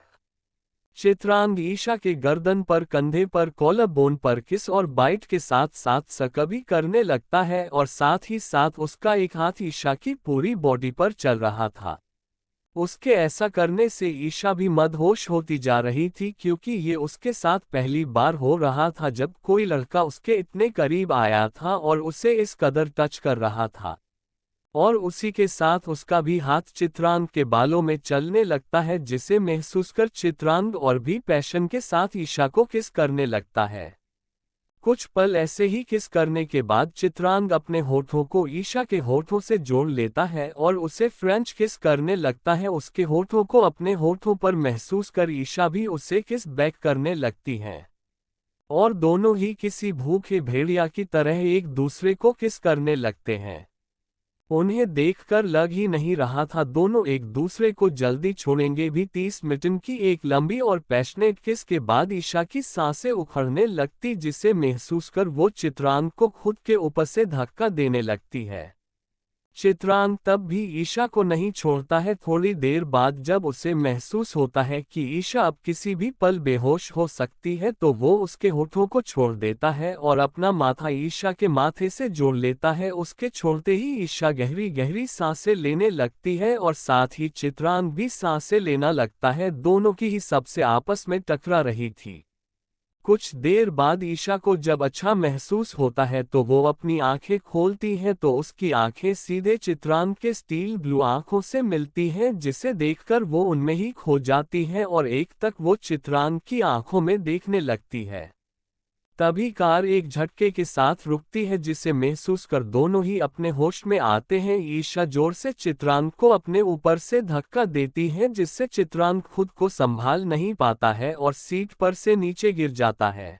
चित्रांग ईशा के गर्दन पर, कंधे पर, कॉलर बोन पर किस और बाइट के साथ साथ सक भी करने लगता है और साथ ही साथ उसका एक हाथ ईशा की पूरी बॉडी पर चल रहा था। उसके ऐसा करने से ईशा भी मदहोश होती जा रही थी, क्योंकि ये उसके साथ पहली बार हो रहा था जब कोई लड़का उसके इतने करीब आया था और उसे इस कदर टच कर रहा था। और उसी के साथ उसका भी हाथ चित्रांग के बालों में चलने लगता है, जिसे महसूस कर चित्रांग और भी पैशन के साथ ईशा को किस करने लगता है। कुछ पल ऐसे ही किस करने के बाद चित्रांग अपने होठों को ईशा के होठों से जोड़ लेता है और उसे फ्रेंच किस करने लगता है। उसके होठों को अपने होठों पर महसूस कर ईशा भी उसे किस बैक करने लगती है और दोनों ही किसी भूखे भेड़िया की तरह एक दूसरे को किस करने लगते हैं। उन्हें देखकर लग ही नहीं रहा था दोनों एक दूसरे को जल्दी छोड़ेंगे भी। 30 मिनट की एक लंबी और पैशनेट किस के बाद ईशा की सांसें उखड़ने लगती, जिसे महसूस कर वो चित्रांग को खुद के ऊपर से धक्का देने लगती है। चित्रांग तब भी ईशा को नहीं छोड़ता है। थोड़ी देर बाद जब उसे महसूस होता है कि ईशा अब किसी भी पल बेहोश हो सकती है तो वो उसके होठों को छोड़ देता है और अपना माथा ईशा के माथे से जोड़ लेता है। उसके छोड़ते ही ईशा गहरी गहरी सांसें लेने लगती है और साथ ही चित्रांग भी सांसें लेना लगता है। दोनों की ही सबसे आपस में टकरा रही थी। कुछ देर बाद ईशा को जब अच्छा महसूस होता है तो वो अपनी आंखें खोलती है तो उसकी आंखें सीधे चित्रांग के स्टील ब्लू आंखों से मिलती हैं, जिसे देखकर वो उनमें ही खो जाती है और एक तक वो चित्रांग की आंखों में देखने लगती है। तभी कार एक झटके के साथ रुकती है, जिसे महसूस कर दोनों ही अपने होश में आते हैं। ईशा जोर से चित्रांग को अपने ऊपर से धक्का देती है, जिससे चित्रांग खुद को संभाल नहीं पाता है और सीट पर से नीचे गिर जाता है।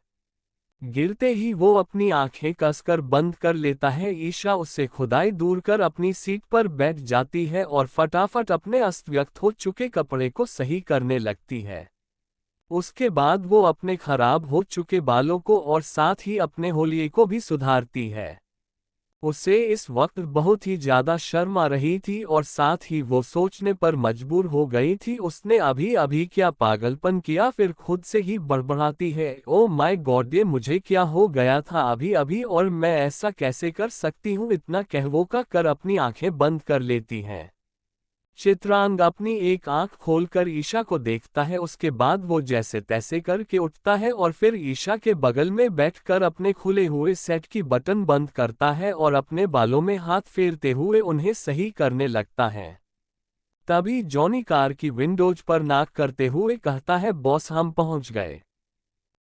गिरते ही वो अपनी आंखें कसकर बंद कर लेता है। ईशा उससे खुदाई दूर कर अपनी सीट पर बैठ जाती है और फटाफट अपने अस्त व्यस्त हो चुके कपड़े को सही करने लगती है। उसके बाद वो अपने खराब हो चुके बालों को और साथ ही अपने होलिये को भी सुधारती है। उसे इस वक्त बहुत ही ज्यादा शर्म आ रही थी और साथ ही वो सोचने पर मजबूर हो गई थी उसने अभी अभी क्या पागलपन किया। फिर खुद से ही बड़बड़ाती है, ओ माय गॉड, ये मुझे क्या हो गया था अभी अभी और मैं ऐसा कैसे कर सकती हूँ। इतना कहवो का कर अपनी आंखें बंद कर लेती हैं। चित्रांग अपनी एक आंख खोलकर ईशा को देखता है, उसके बाद वो जैसे तैसे करके उठता है और फिर ईशा के बगल में बैठकर अपने खुले हुए सेट की बटन बंद करता है और अपने बालों में हाथ फेरते हुए उन्हें सही करने लगता है। तभी जॉनी कार की विंडोज पर नाक करते हुए कहता है, बॉस हम पहुंच गए।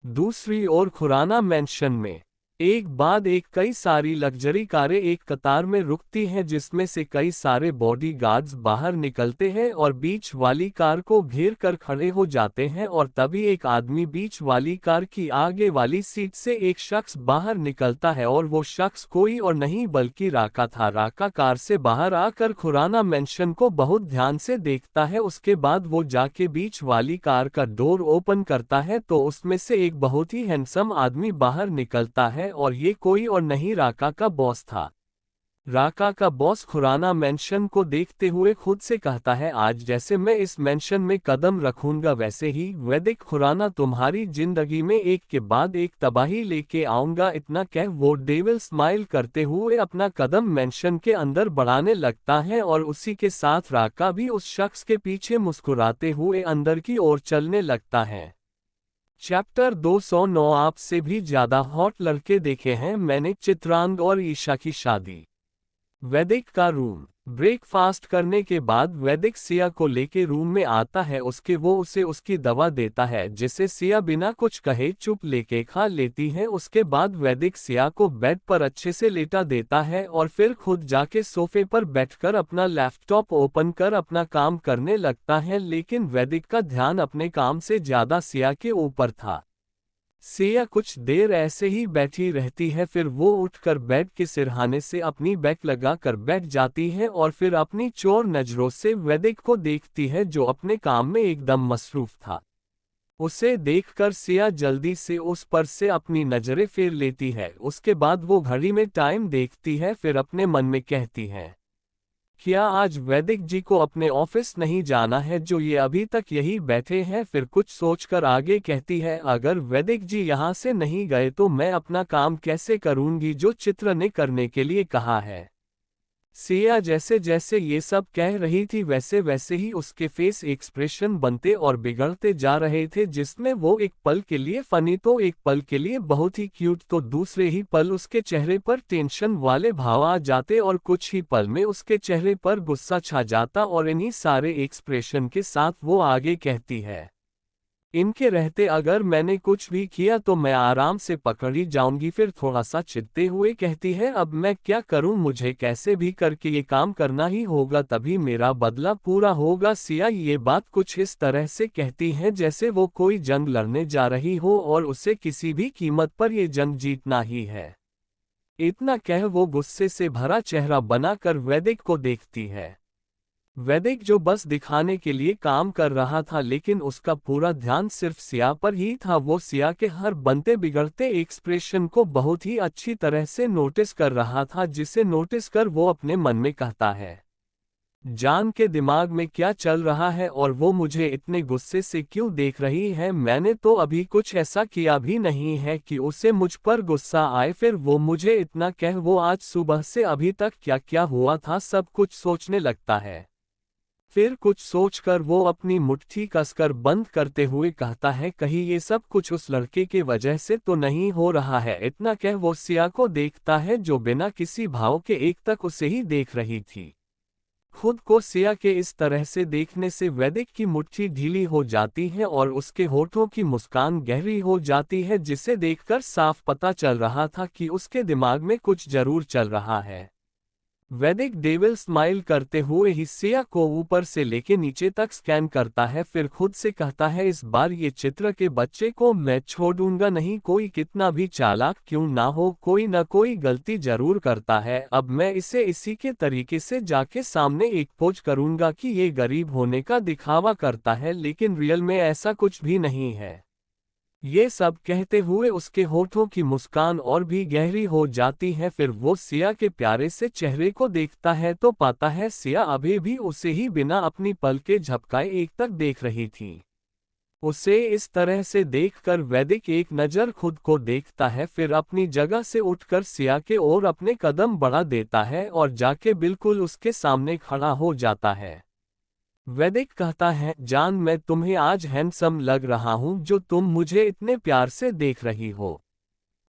दूसरी ओर खुराना मैंशन में एक बाद एक कई सारी लग्जरी कारें एक कतार में रुकती हैं, जिसमें से कई सारे बॉडीगार्ड्स बाहर निकलते हैं और बीच वाली कार को घेर कर खड़े हो जाते हैं। और तभी एक आदमी बीच वाली कार की आगे वाली सीट से एक शख्स बाहर निकलता है और वो शख्स कोई और नहीं बल्कि राका था। राका कार से बाहर आकर खुराना मैंशन को बहुत ध्यान से देखता है। उसके बाद वो जाके बीच वाली कार का डोर ओपन करता है तो उसमें से एक बहुत ही हैंडसम आदमी बाहर निकलता है और ये कोई और नहीं राका का बॉस था। राका का बॉस खुराना मैंशन को देखते हुए खुद से कहता है, आज जैसे मैं इस मैंशन में कदम रखूंगा वैसे ही वैदिक खुराना तुम्हारी जिंदगी में एक के बाद एक तबाही लेके आऊंगा। इतना कह वो डेविल स्माइल करते हुए अपना कदम मैंशन के अंदर बढ़ाने लगता है और उसी के साथ राका भी उस शख्स के पीछे मुस्कुराते हुए अंदर की ओर चलने लगता है। चैप्टर 209 आपसे भी ज्यादा हॉट लड़के देखे हैं मैंने। चित्रांग और ईशा की शादी। वैदिक का रूम। ब्रेकफास्ट करने के बाद वैदिक सिया को लेके रूम में आता है। वो उसे उसकी दवा देता है, जिसे सिया बिना कुछ कहे चुप लेके खा लेती है। उसके बाद वैदिक सिया को बेड पर अच्छे से लेटा देता है और फिर खुद जाके सोफे पर बैठकर अपना लैपटॉप ओपन कर अपना काम करने लगता है। लेकिन वैदिक का ध्यान अपने काम से ज्यादा सिया के ऊपर था। सिया कुछ देर ऐसे ही बैठी रहती है, फिर वो उठकर बेड के सिरहाने से अपनी बैक लगा कर बैठ जाती है और फिर अपनी चोर नजरों से वैदिक को देखती है, जो अपने काम में एकदम मसरूफ था। उसे देखकर सिया जल्दी से उस पर से अपनी नजरें फेर लेती है। उसके बाद वो घड़ी में टाइम देखती है, फिर अपने मन में कहती है, क्या आज वैदिक जी को अपने ऑफिस नहीं जाना है जो ये अभी तक यही बैठे हैं। फिर कुछ सोचकर आगे कहती है, अगर वैदिक जी यहाँ से नहीं गए तो मैं अपना काम कैसे करूँगी जो चित्र ने करने के लिए कहा है। सिया जैसे जैसे ये सब कह रही थी वैसे वैसे ही उसके फेस एक्सप्रेशन बनते और बिगड़ते जा रहे थे, जिसमें वो एक पल के लिए फनी तो एक पल के लिए बहुत ही क्यूट तो दूसरे ही पल उसके चेहरे पर टेंशन वाले भाव आ जाते और कुछ ही पल में उसके चेहरे पर गुस्सा छा जाता। और इन्हीं सारे एक्सप्रेशन के साथ वो आगे कहती है, इनके रहते अगर मैंने कुछ भी किया तो मैं आराम से पकड़ी जाऊंगी। फिर थोड़ा सा चिढ़ते हुए कहती है, अब मैं क्या करूं, मुझे कैसे भी करके ये काम करना ही होगा, तभी मेरा बदला पूरा होगा। सिया ये बात कुछ इस तरह से कहती है जैसे वो कोई जंग लड़ने जा रही हो और उसे किसी भी कीमत पर ये जंग जीतना ही है। इतना कह वो गुस्से से भरा चेहरा बनाकर वैदिक को देखती है। वैदिक जो बस दिखाने के लिए काम कर रहा था, लेकिन उसका पूरा ध्यान सिर्फ सिया पर ही था। वो सिया के हर बनते बिगड़ते एक्सप्रेशन को बहुत ही अच्छी तरह से नोटिस कर रहा था, जिसे नोटिस कर वो अपने मन में कहता है, जान के दिमाग में क्या चल रहा है और वो मुझे इतने गुस्से से क्यों देख रही है। मैंने तो अभी कुछ ऐसा किया भी नहीं है कि उसे मुझ पर गुस्सा आए। फिर वो मुझे इतना कह वो आज सुबह से अभी तक क्या क्या हुआ था सब कुछ सोचने लगता है। फिर कुछ सोचकर वो अपनी मुट्ठी कसकर बंद करते हुए कहता है, कहीं ये सब कुछ उस लड़के के वजह से तो नहीं हो रहा है। इतना कह वो सिया को देखता है जो बिना किसी भाव के एक तक उसे ही देख रही थी। खुद को सिया के इस तरह से देखने से वैदिक की मुट्ठी ढीली हो जाती है और उसके होठों की मुस्कान गहरी हो जाती है, जिसे देखकर साफ पता चल रहा था कि उसके दिमाग में कुछ जरूर चल रहा है। वैदिक डेविल स्माइल करते हुए ही सिया को ऊपर से लेके नीचे तक स्कैन करता है, फिर खुद से कहता है, इस बार ये चित्र के बच्चे को मैं छोड़ूंगा नहीं। कोई कितना भी चालाक क्यों ना हो, कोई न कोई गलती जरूर करता है। अब मैं इसे इसी के तरीके से जाके सामने एक पोज करूंगा कि ये गरीब होने का दिखावा करता है, लेकिन रियल में ऐसा कुछ भी नहीं है। ये सब कहते हुए उसके होठों की मुस्कान और भी गहरी हो जाती है। फिर वो सिया के प्यारे से चेहरे को देखता है तो पाता है सिया अभी भी उसे ही बिना अपनी पलकें झपकाए एक तक देख रही थी। उसे इस तरह से देखकर वैदिक एक नज़र खुद को देखता है, फिर अपनी जगह से उठकर सिया के ओर अपने कदम बढ़ा देता है और जाके बिल्कुल उसके सामने खड़ा हो जाता है। वैदिक कहता है, जान मैं तुम्हें आज हैंडसम लग रहा हूं जो तुम मुझे इतने प्यार से देख रही हो।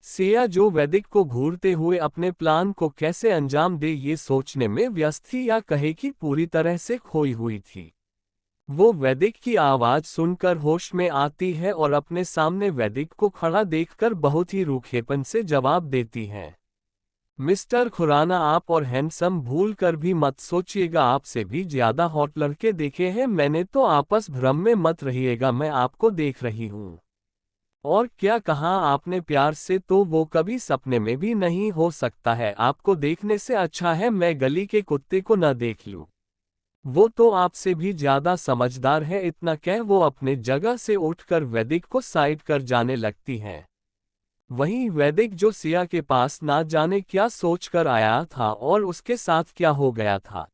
सिया जो वैदिक को घूरते हुए अपने प्लान को कैसे अंजाम दे ये सोचने में व्यस्त थी, या कहे कि पूरी तरह से खोई हुई थी। वो वैदिक की आवाज सुनकर होश में आती है और अपने सामने वैदिक को खड़ा देखकर बहुत ही रूखेपन से जवाब देती है, मिस्टर खुराना, आप और हैंडसम भूल कर भी मत सोचिएगा, आपसे भी ज्यादा हॉट लड़के देखे हैं मैंने, तो आपस भ्रम में मत रहिएगा, मैं आपको देख रही हूँ। और क्या कहा आपने प्यार से, तो वो कभी सपने में भी नहीं हो सकता है। आपको देखने से अच्छा है मैं गली के कुत्ते को न देख लूं। वो तो आपसे भी ज्यादा समझदार है। इतना कह वो अपने जगह से उठकर वैदिक को साइड कर जाने लगती है। वहीं वैदिक जो सिया के पास ना जाने क्या सोचकर आया था और उसके साथ क्या हो गया था।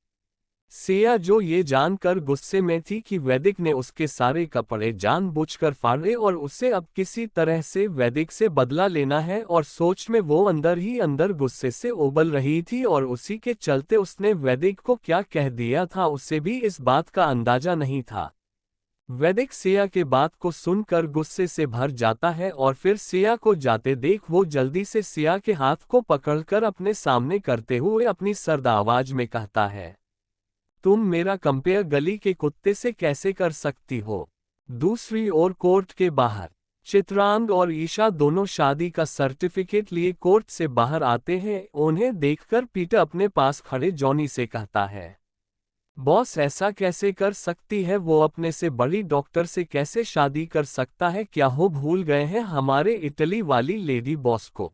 सिया जो ये जानकर गुस्से में थी कि वैदिक ने उसके सारे कपड़े जानबूझकर फाड़े और उसे अब किसी तरह से वैदिक से बदला लेना है, और सोच में वो अंदर ही अंदर गुस्से से उबल रही थी और उसी के चलते उसने वैदिक को क्या कह दिया था उसे भी इस बात का अंदाजा नहीं था। वैदिक सिया के बात को सुनकर गुस्से से भर जाता है और फिर सिया को जाते देख वो जल्दी से सिया के हाथ को पकड़कर अपने सामने करते हुए अपनी सर्द आवाज में कहता है, तुम मेरा कंपेयर गली के कुत्ते से कैसे कर सकती हो। दूसरी ओर कोर्ट के बाहर चित्रांग और ईशा दोनों शादी का सर्टिफिकेट लिए कोर्ट से बाहर आते हैं। उन्हें देखकर पीटर अपने पास खड़े जॉनी से कहता है, बॉस ऐसा कैसे कर सकती है, वो अपने से बड़ी डॉक्टर से कैसे शादी कर सकता है, क्या हो भूल गए हैं हमारे इटली वाली लेडी बॉस को।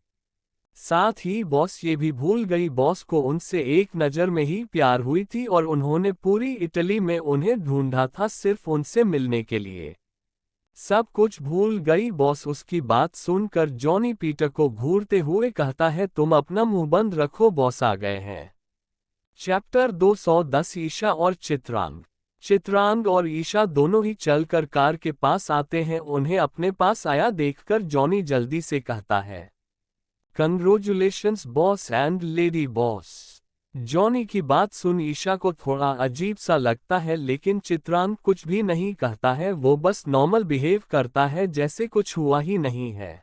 साथ ही बॉस ये भी भूल गई बॉस को उनसे एक नज़र में ही प्यार हुई थी और उन्होंने पूरी इटली में उन्हें ढूंढा था सिर्फ उनसे मिलने के लिए। सब कुछ भूल गई बॉस। उसकी बात सुनकर जॉनी पीटर को घूरते हुए कहता है, तुम अपना मुंह बंद रखो, बॉस आ गए हैं। चैप्टर 210 ईशा और चित्रांग। चित्रांग और ईशा दोनों ही चलकर कार के पास आते हैं। उन्हें अपने पास आया देखकर जॉनी जल्दी से कहता है, congratulations boss and lady boss. Johnny की बात सुन ईशा को थोड़ा अजीब सा लगता है, लेकिन चित्रांग कुछ भी नहीं कहता है, वो बस नॉर्मल बिहेव करता है जैसे कुछ हुआ ही नहीं है।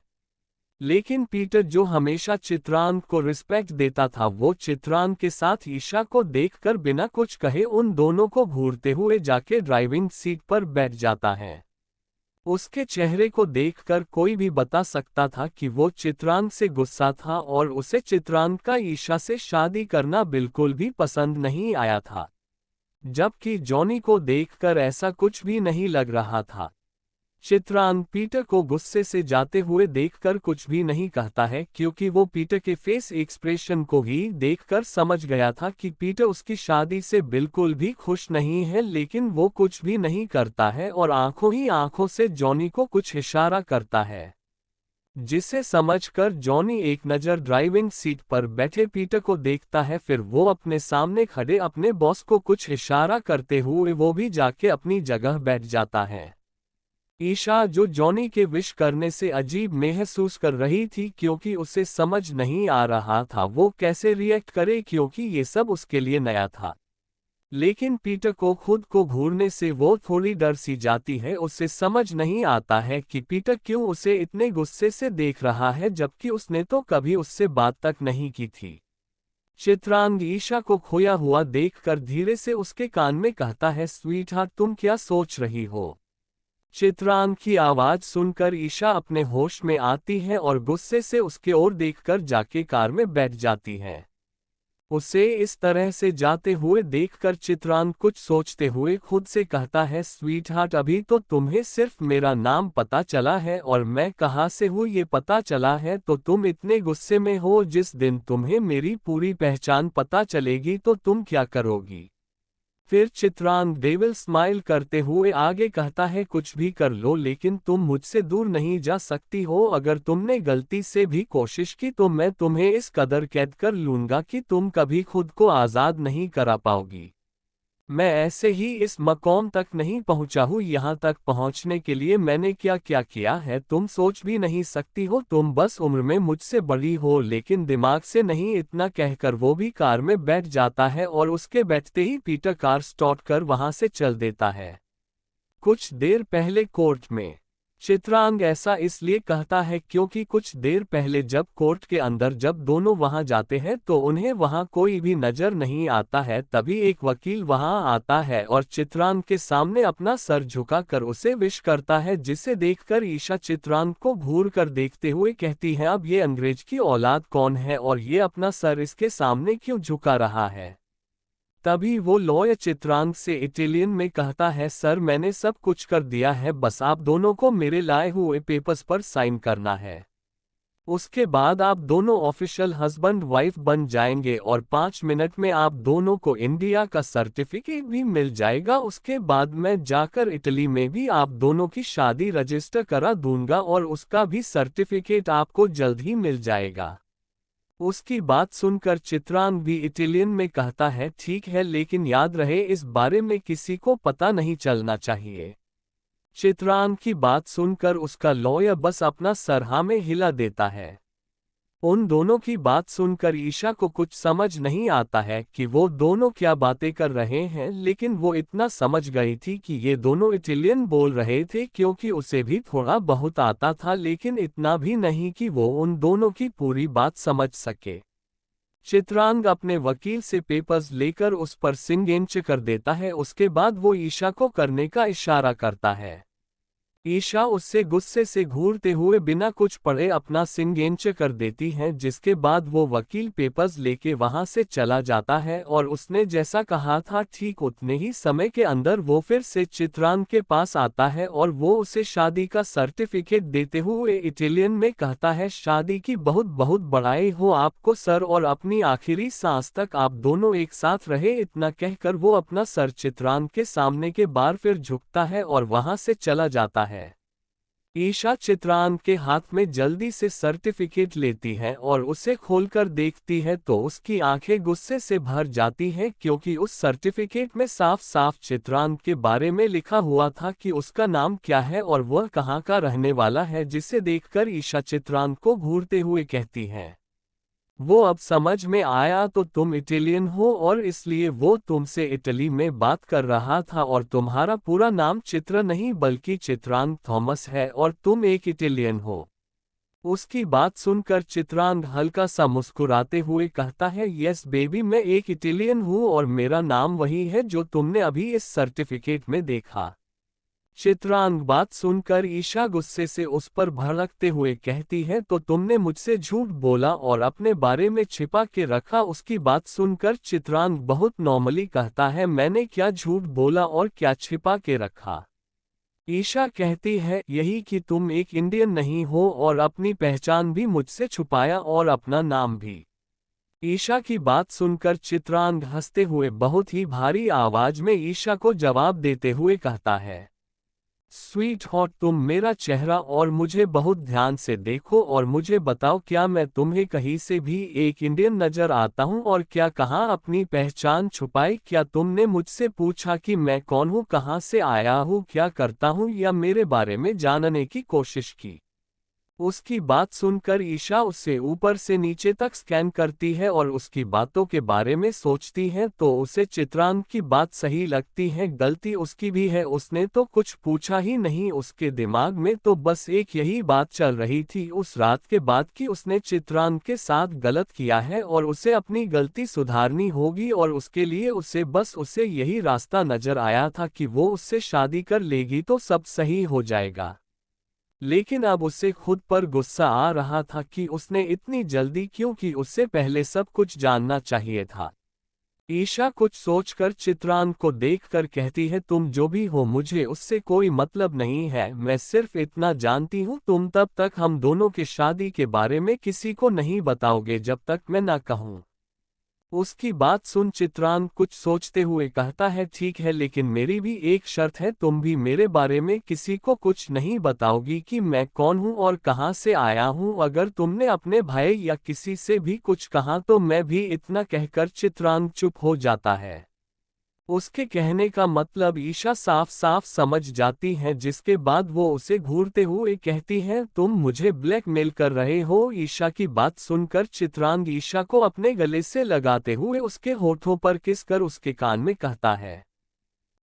लेकिन पीटर जो हमेशा चित्रांग को रिस्पेक्ट देता था, वो चित्रांग के साथ ईशा को देखकर बिना कुछ कहे उन दोनों को घूरते हुए जाके ड्राइविंग सीट पर बैठ जाता है। उसके चेहरे को देखकर कोई भी बता सकता था कि वो चित्रांग से गुस्सा था और उसे चित्रांग का ईशा से शादी करना बिल्कुल भी पसंद नहीं आया था, जबकि जॉनी को देखकर ऐसा कुछ भी नहीं लग रहा था। चित्रांग पीटर को गुस्से से जाते हुए देखकर कुछ भी नहीं कहता है, क्योंकि वो पीटर के फेस एक्सप्रेशन को ही देखकर समझ गया था कि पीटर उसकी शादी से बिल्कुल भी खुश नहीं है। लेकिन वो कुछ भी नहीं करता है और आंखों ही आंखों से जॉनी को कुछ इशारा करता है, जिसे समझकर जॉनी एक नज़र ड्राइविंग सीट पर बैठे पीटर को देखता है। फिर वो अपने सामने खड़े अपने बॉस को कुछ इशारा करते हुए वो भी जाके अपनी जगह बैठ जाता है। ईशा जो जॉनी के विश करने से अजीब महसूस कर रही थी, क्योंकि उसे समझ नहीं आ रहा था वो कैसे रिएक्ट करे, क्योंकि ये सब उसके लिए नया था। लेकिन पीटर को खुद को घूरने से वो थोड़ी डर सी जाती है। उसे समझ नहीं आता है कि पीटर क्यों उसे इतने गुस्से से देख रहा है, जबकि उसने तो कभी उससे बात तक नहीं की थी। चित्रांग ईशा को खोया हुआ देखकर धीरे से उसके कान में कहता है, स्वीट हार्ट, तुम क्या सोच रही हो? चित्रांग की आवाज सुनकर ईशा अपने होश में आती है और गुस्से से उसके ओर देखकर जाके कार में बैठ जाती है। उसे इस तरह से जाते हुए देखकर चित्रांग कुछ सोचते हुए खुद से कहता है, स्वीट हार्ट, अभी तो तुम्हें सिर्फ मेरा नाम पता चला है और मैं कहाँ से हूँ ये पता चला है, तो तुम इतने गुस्से में हो। जिस दिन तुम्हें मेरी पूरी पहचान पता चलेगी तो तुम क्या करोगी? फिर चित्रांग डेविल स्माइल करते हुए आगे कहता है, कुछ भी कर लो लेकिन तुम मुझसे दूर नहीं जा सकती हो। अगर तुमने गलती से भी कोशिश की तो मैं तुम्हें इस कदर कैद कर लूंगा कि तुम कभी खुद को आज़ाद नहीं करा पाओगी। मैं ऐसे ही इस मकाम तक नहीं पहुंचा हूं। यहां तक पहुंचने के लिए मैंने क्या क्या किया है तुम सोच भी नहीं सकती हो। तुम बस उम्र में मुझसे बड़ी हो लेकिन दिमाग से नहीं। इतना कहकर वो भी कार में बैठ जाता है और उसके बैठते ही पीटर कार स्टार्ट कर वहां से चल देता है। कुछ देर पहले कोर्ट में। चित्रांग ऐसा इसलिए कहता है क्योंकि कुछ देर पहले जब कोर्ट के अंदर जब दोनों वहां जाते हैं तो उन्हें वहां कोई भी नजर नहीं आता है। तभी एक वकील वहां आता है और चित्रांग के सामने अपना सर झुकाकर उसे विश करता है, जिसे देखकर ईशा चित्रांग को घूर कर देखते हुए कहती है, अब ये अंग्रेज की औलाद कौन है और ये अपना सर इसके सामने क्यों झुका रहा है? तभी वो लॉयर चित्रांग से इटालियन में कहता है, सर मैंने सब कुछ कर दिया है, बस आप दोनों को मेरे लाए हुए पेपर्स पर साइन करना है। उसके बाद आप दोनों ऑफिशियल हस्बैंड वाइफ बन जाएंगे और 5 मिनट में आप दोनों को इंडिया का सर्टिफिकेट भी मिल जाएगा। उसके बाद मैं जाकर इटली में भी आप दोनों की शादी रजिस्टर करा दूंगा और उसका भी सर्टिफिकेट आपको जल्द ही मिल जाएगा। उसकी बात सुनकर चित्रांग भी इटालियन में कहता है, ठीक है, लेकिन याद रहे इस बारे में किसी को पता नहीं चलना चाहिए। चित्रांग की बात सुनकर उसका लॉयर बस अपना सर हाँ में हिला देता है। उन दोनों की बात सुनकर ईशा को कुछ समझ नहीं आता है कि वो दोनों क्या बातें कर रहे हैं, लेकिन वो इतना समझ गई थी कि ये दोनों इटालियन बोल रहे थे क्योंकि उसे भी थोड़ा बहुत आता था, लेकिन इतना भी नहीं कि वो उन दोनों की पूरी बात समझ सके। चित्रांग अपने वकील से पेपर्स लेकर उस पर सिग्नेचर कर देता है। उसके बाद वो ईशा को करने का इशारा करता है। ईशा उससे गुस्से से घूरते हुए बिना कुछ पढ़े अपना सिग्नेचर कर देती है, जिसके बाद वो वकील पेपर्स लेके वहां से चला जाता है और उसने जैसा कहा था ठीक उतने ही समय के अंदर वो फिर से चित्रांग के पास आता है और वो उसे शादी का सर्टिफिकेट देते हुए इटालियन में कहता है, शादी की बहुत बहुत बधाई हो आपको सर, और अपनी आखिरी सांस तक आप दोनों एक साथ रहे। इतना कहकर वो अपना सर चित्रांग के सामने के बार फिर झुकता है और वहां से चला जाता है। ईशा चित्रांग के हाथ में जल्दी से सर्टिफिकेट लेती है और उसे खोलकर देखती है तो उसकी आंखें गुस्से से भर जाती हैं, क्योंकि उस सर्टिफिकेट में साफ साफ चित्रांग के बारे में लिखा हुआ था कि उसका नाम क्या है और वह कहाँ का रहने वाला है, जिसे देखकर ईशा चित्रांग को घूरते हुए कहती है, वो अब समझ में आया तो तुम इटालियन हो और इसलिए वो तुमसे इटली में बात कर रहा था और तुम्हारा पूरा नाम चित्र नहीं बल्कि चित्रांग थॉमस है और तुम एक इटालियन हो। उसकी बात सुनकर चित्रांग हल्का सा मुस्कुराते हुए कहता है, यस बेबी, मैं एक इटालियन हूँ और मेरा नाम वही है जो तुमने अभी इस सर्टिफिकेट में देखा। चित्रांग बात सुनकर ईशा गुस्से से उस पर भड़कते हुए कहती है, तो तुमने मुझसे झूठ बोला और अपने बारे में छिपा के रखा। उसकी बात सुनकर चित्रांग बहुत नॉर्मली कहता है, मैंने क्या झूठ बोला और क्या छिपा के रखा? ईशा कहती है, यही कि तुम एक इंडियन नहीं हो और अपनी पहचान भी मुझसे छुपाया और अपना नाम भी। ईशा की बात सुनकर चित्रांग हंसते हुए बहुत ही भारी आवाज में ईशा को जवाब देते हुए कहता है, स्वीट हॉट, तुम मेरा चेहरा और मुझे बहुत ध्यान से देखो और मुझे बताओ, क्या मैं तुम्हें कहीं से भी एक इंडियन नजर आता हूँ और क्या कहाँ अपनी पहचान छुपाई? क्या तुमने मुझसे पूछा कि मैं कौन हूँ, कहाँ से आया हूँ, क्या करता हूँ, या मेरे बारे में जानने की कोशिश की? उसकी बात सुनकर ईशा उसे ऊपर से नीचे तक स्कैन करती है और उसकी बातों के बारे में सोचती है तो उसे चित्रांग की बात सही लगती है। गलती उसकी भी है, उसने तो कुछ पूछा ही नहीं। उसके दिमाग में तो बस एक यही बात चल रही थी उस रात के बाद कि उसने चित्रांग के साथ गलत किया है और उसे अपनी गलती सुधारनी होगी और उसके लिए उसे यही रास्ता नजर आया था कि वो उससे शादी कर लेगी तो सब सही हो जाएगा। लेकिन अब उसे खुद पर गुस्सा आ रहा था कि उसने इतनी जल्दी क्यों की, उससे पहले सब कुछ जानना चाहिए था। ईशा कुछ सोचकर चित्रांग को देखकर कहती है, तुम जो भी हो मुझे उससे कोई मतलब नहीं है, मैं सिर्फ इतना जानती हूँ तुम तब तक हम दोनों की शादी के बारे में किसी को नहीं बताओगे जब तक मैं ना कहूँ। उसकी बात सुन चित्रांग कुछ सोचते हुए कहता है, ठीक है लेकिन मेरी भी एक शर्त है, तुम भी मेरे बारे में किसी को कुछ नहीं बताओगी कि मैं कौन हूँ और कहाँ से आया हूँ। अगर तुमने अपने भाई या किसी से भी कुछ कहा तो मैं भी। इतना कहकर चित्रांग चुप हो जाता है। उसके कहने का मतलब ईशा साफ साफ समझ जाती है, जिसके बाद वो उसे घूरते हुए कहती है, तुम मुझे ब्लैकमेल कर रहे हो। ईशा की बात सुनकर चित्रांग ईशा को अपने गले से लगाते हुए उसके होठों पर किस कर उसके कान में कहता है,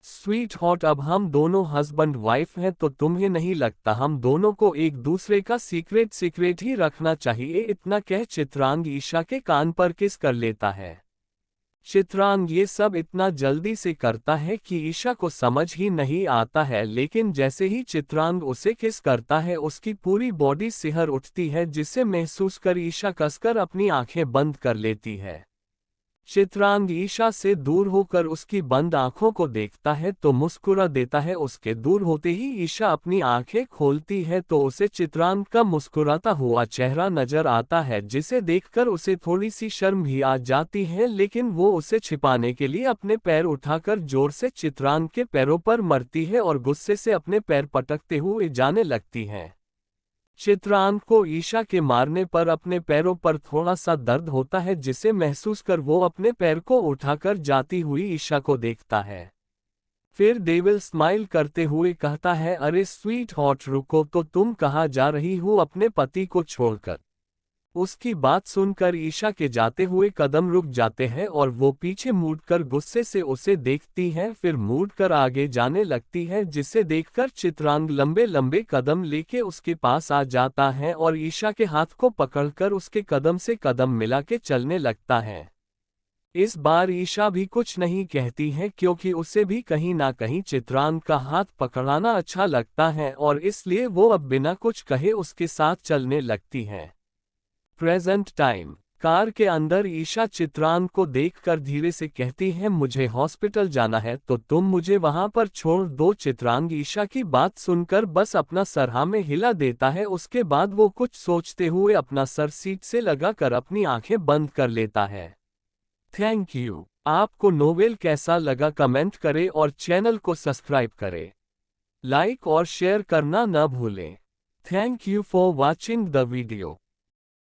स्वीट हॉट, अब हम दोनों हस्बैंड वाइफ हैं तो तुम्हें नहीं लगता हम दोनों को एक दूसरे का सीक्रेट ही रखना चाहिए। इतना कह चित्रांग ईशा के कान पर किस कर लेता है। चित्रांग ये सब इतना जल्दी से करता है कि ईशा को समझ ही नहीं आता है, लेकिन जैसे ही चित्रांग उसे किस करता है उसकी पूरी बॉडी सिहर उठती है, जिसे महसूस कर ईशा कसकर अपनी आंखें बंद कर लेती है। चित्रांग ईशा से दूर होकर उसकी बंद आंखों को देखता है तो मुस्कुरा देता है। उसके दूर होते ही ईशा अपनी आंखें खोलती है तो उसे चित्रांग का मुस्कुराता हुआ चेहरा नजर आता है, जिसे देखकर उसे थोड़ी सी शर्म भी आ जाती है, लेकिन वो उसे छिपाने के लिए अपने पैर उठाकर जोर से चित्रांग के पैरों पर मरती है और गुस्से से अपने पैर पटकते हुए जाने लगती है। चित्रांग को ईशा के मारने पर अपने पैरों पर थोड़ा सा दर्द होता है, जिसे महसूस कर वो अपने पैर को उठाकर जाती हुई ईशा को देखता है। फिर डेविल स्माइल करते हुए कहता है, अरे स्वीट हॉट, रुको तो, तुम कहाँ जा रही हो अपने पति को छोड़कर। उसकी बात सुनकर ईशा के जाते हुए कदम रुक जाते हैं और वो पीछे मुड़कर गुस्से से उसे देखती है, फिर मुड़कर आगे जाने लगती है, जिसे देखकर चित्रांग लंबे लंबे कदम लेके उसके पास आ जाता है और ईशा के हाथ को पकड़कर उसके कदम से कदम मिला के चलने लगता है। इस बार ईशा भी कुछ नहीं कहती है, क्योंकि उसे भी कहीं ना कहीं चित्रांग का हाथ पकड़ाना अच्छा लगता है और इसलिए वो अब बिना कुछ कहे उसके साथ चलने लगती है। Present time. कार के अंदर ईशा चित्रांग को देखकर धीरे से कहती है, मुझे हॉस्पिटल जाना है तो तुम मुझे वहां पर छोड़ दो। चित्रांग ईशा की बात सुनकर बस अपना सर हाँ में हिला देता है। उसके बाद वो कुछ सोचते हुए अपना सर सीट से लगाकर अपनी आंखें बंद कर लेता है। Thank you. आपको नोवेल कैसा लगा कमेंट करें और चैनल को सब्सक्राइब करें। लाइक और शेयर करना न भूलें। Thank you for watching the video.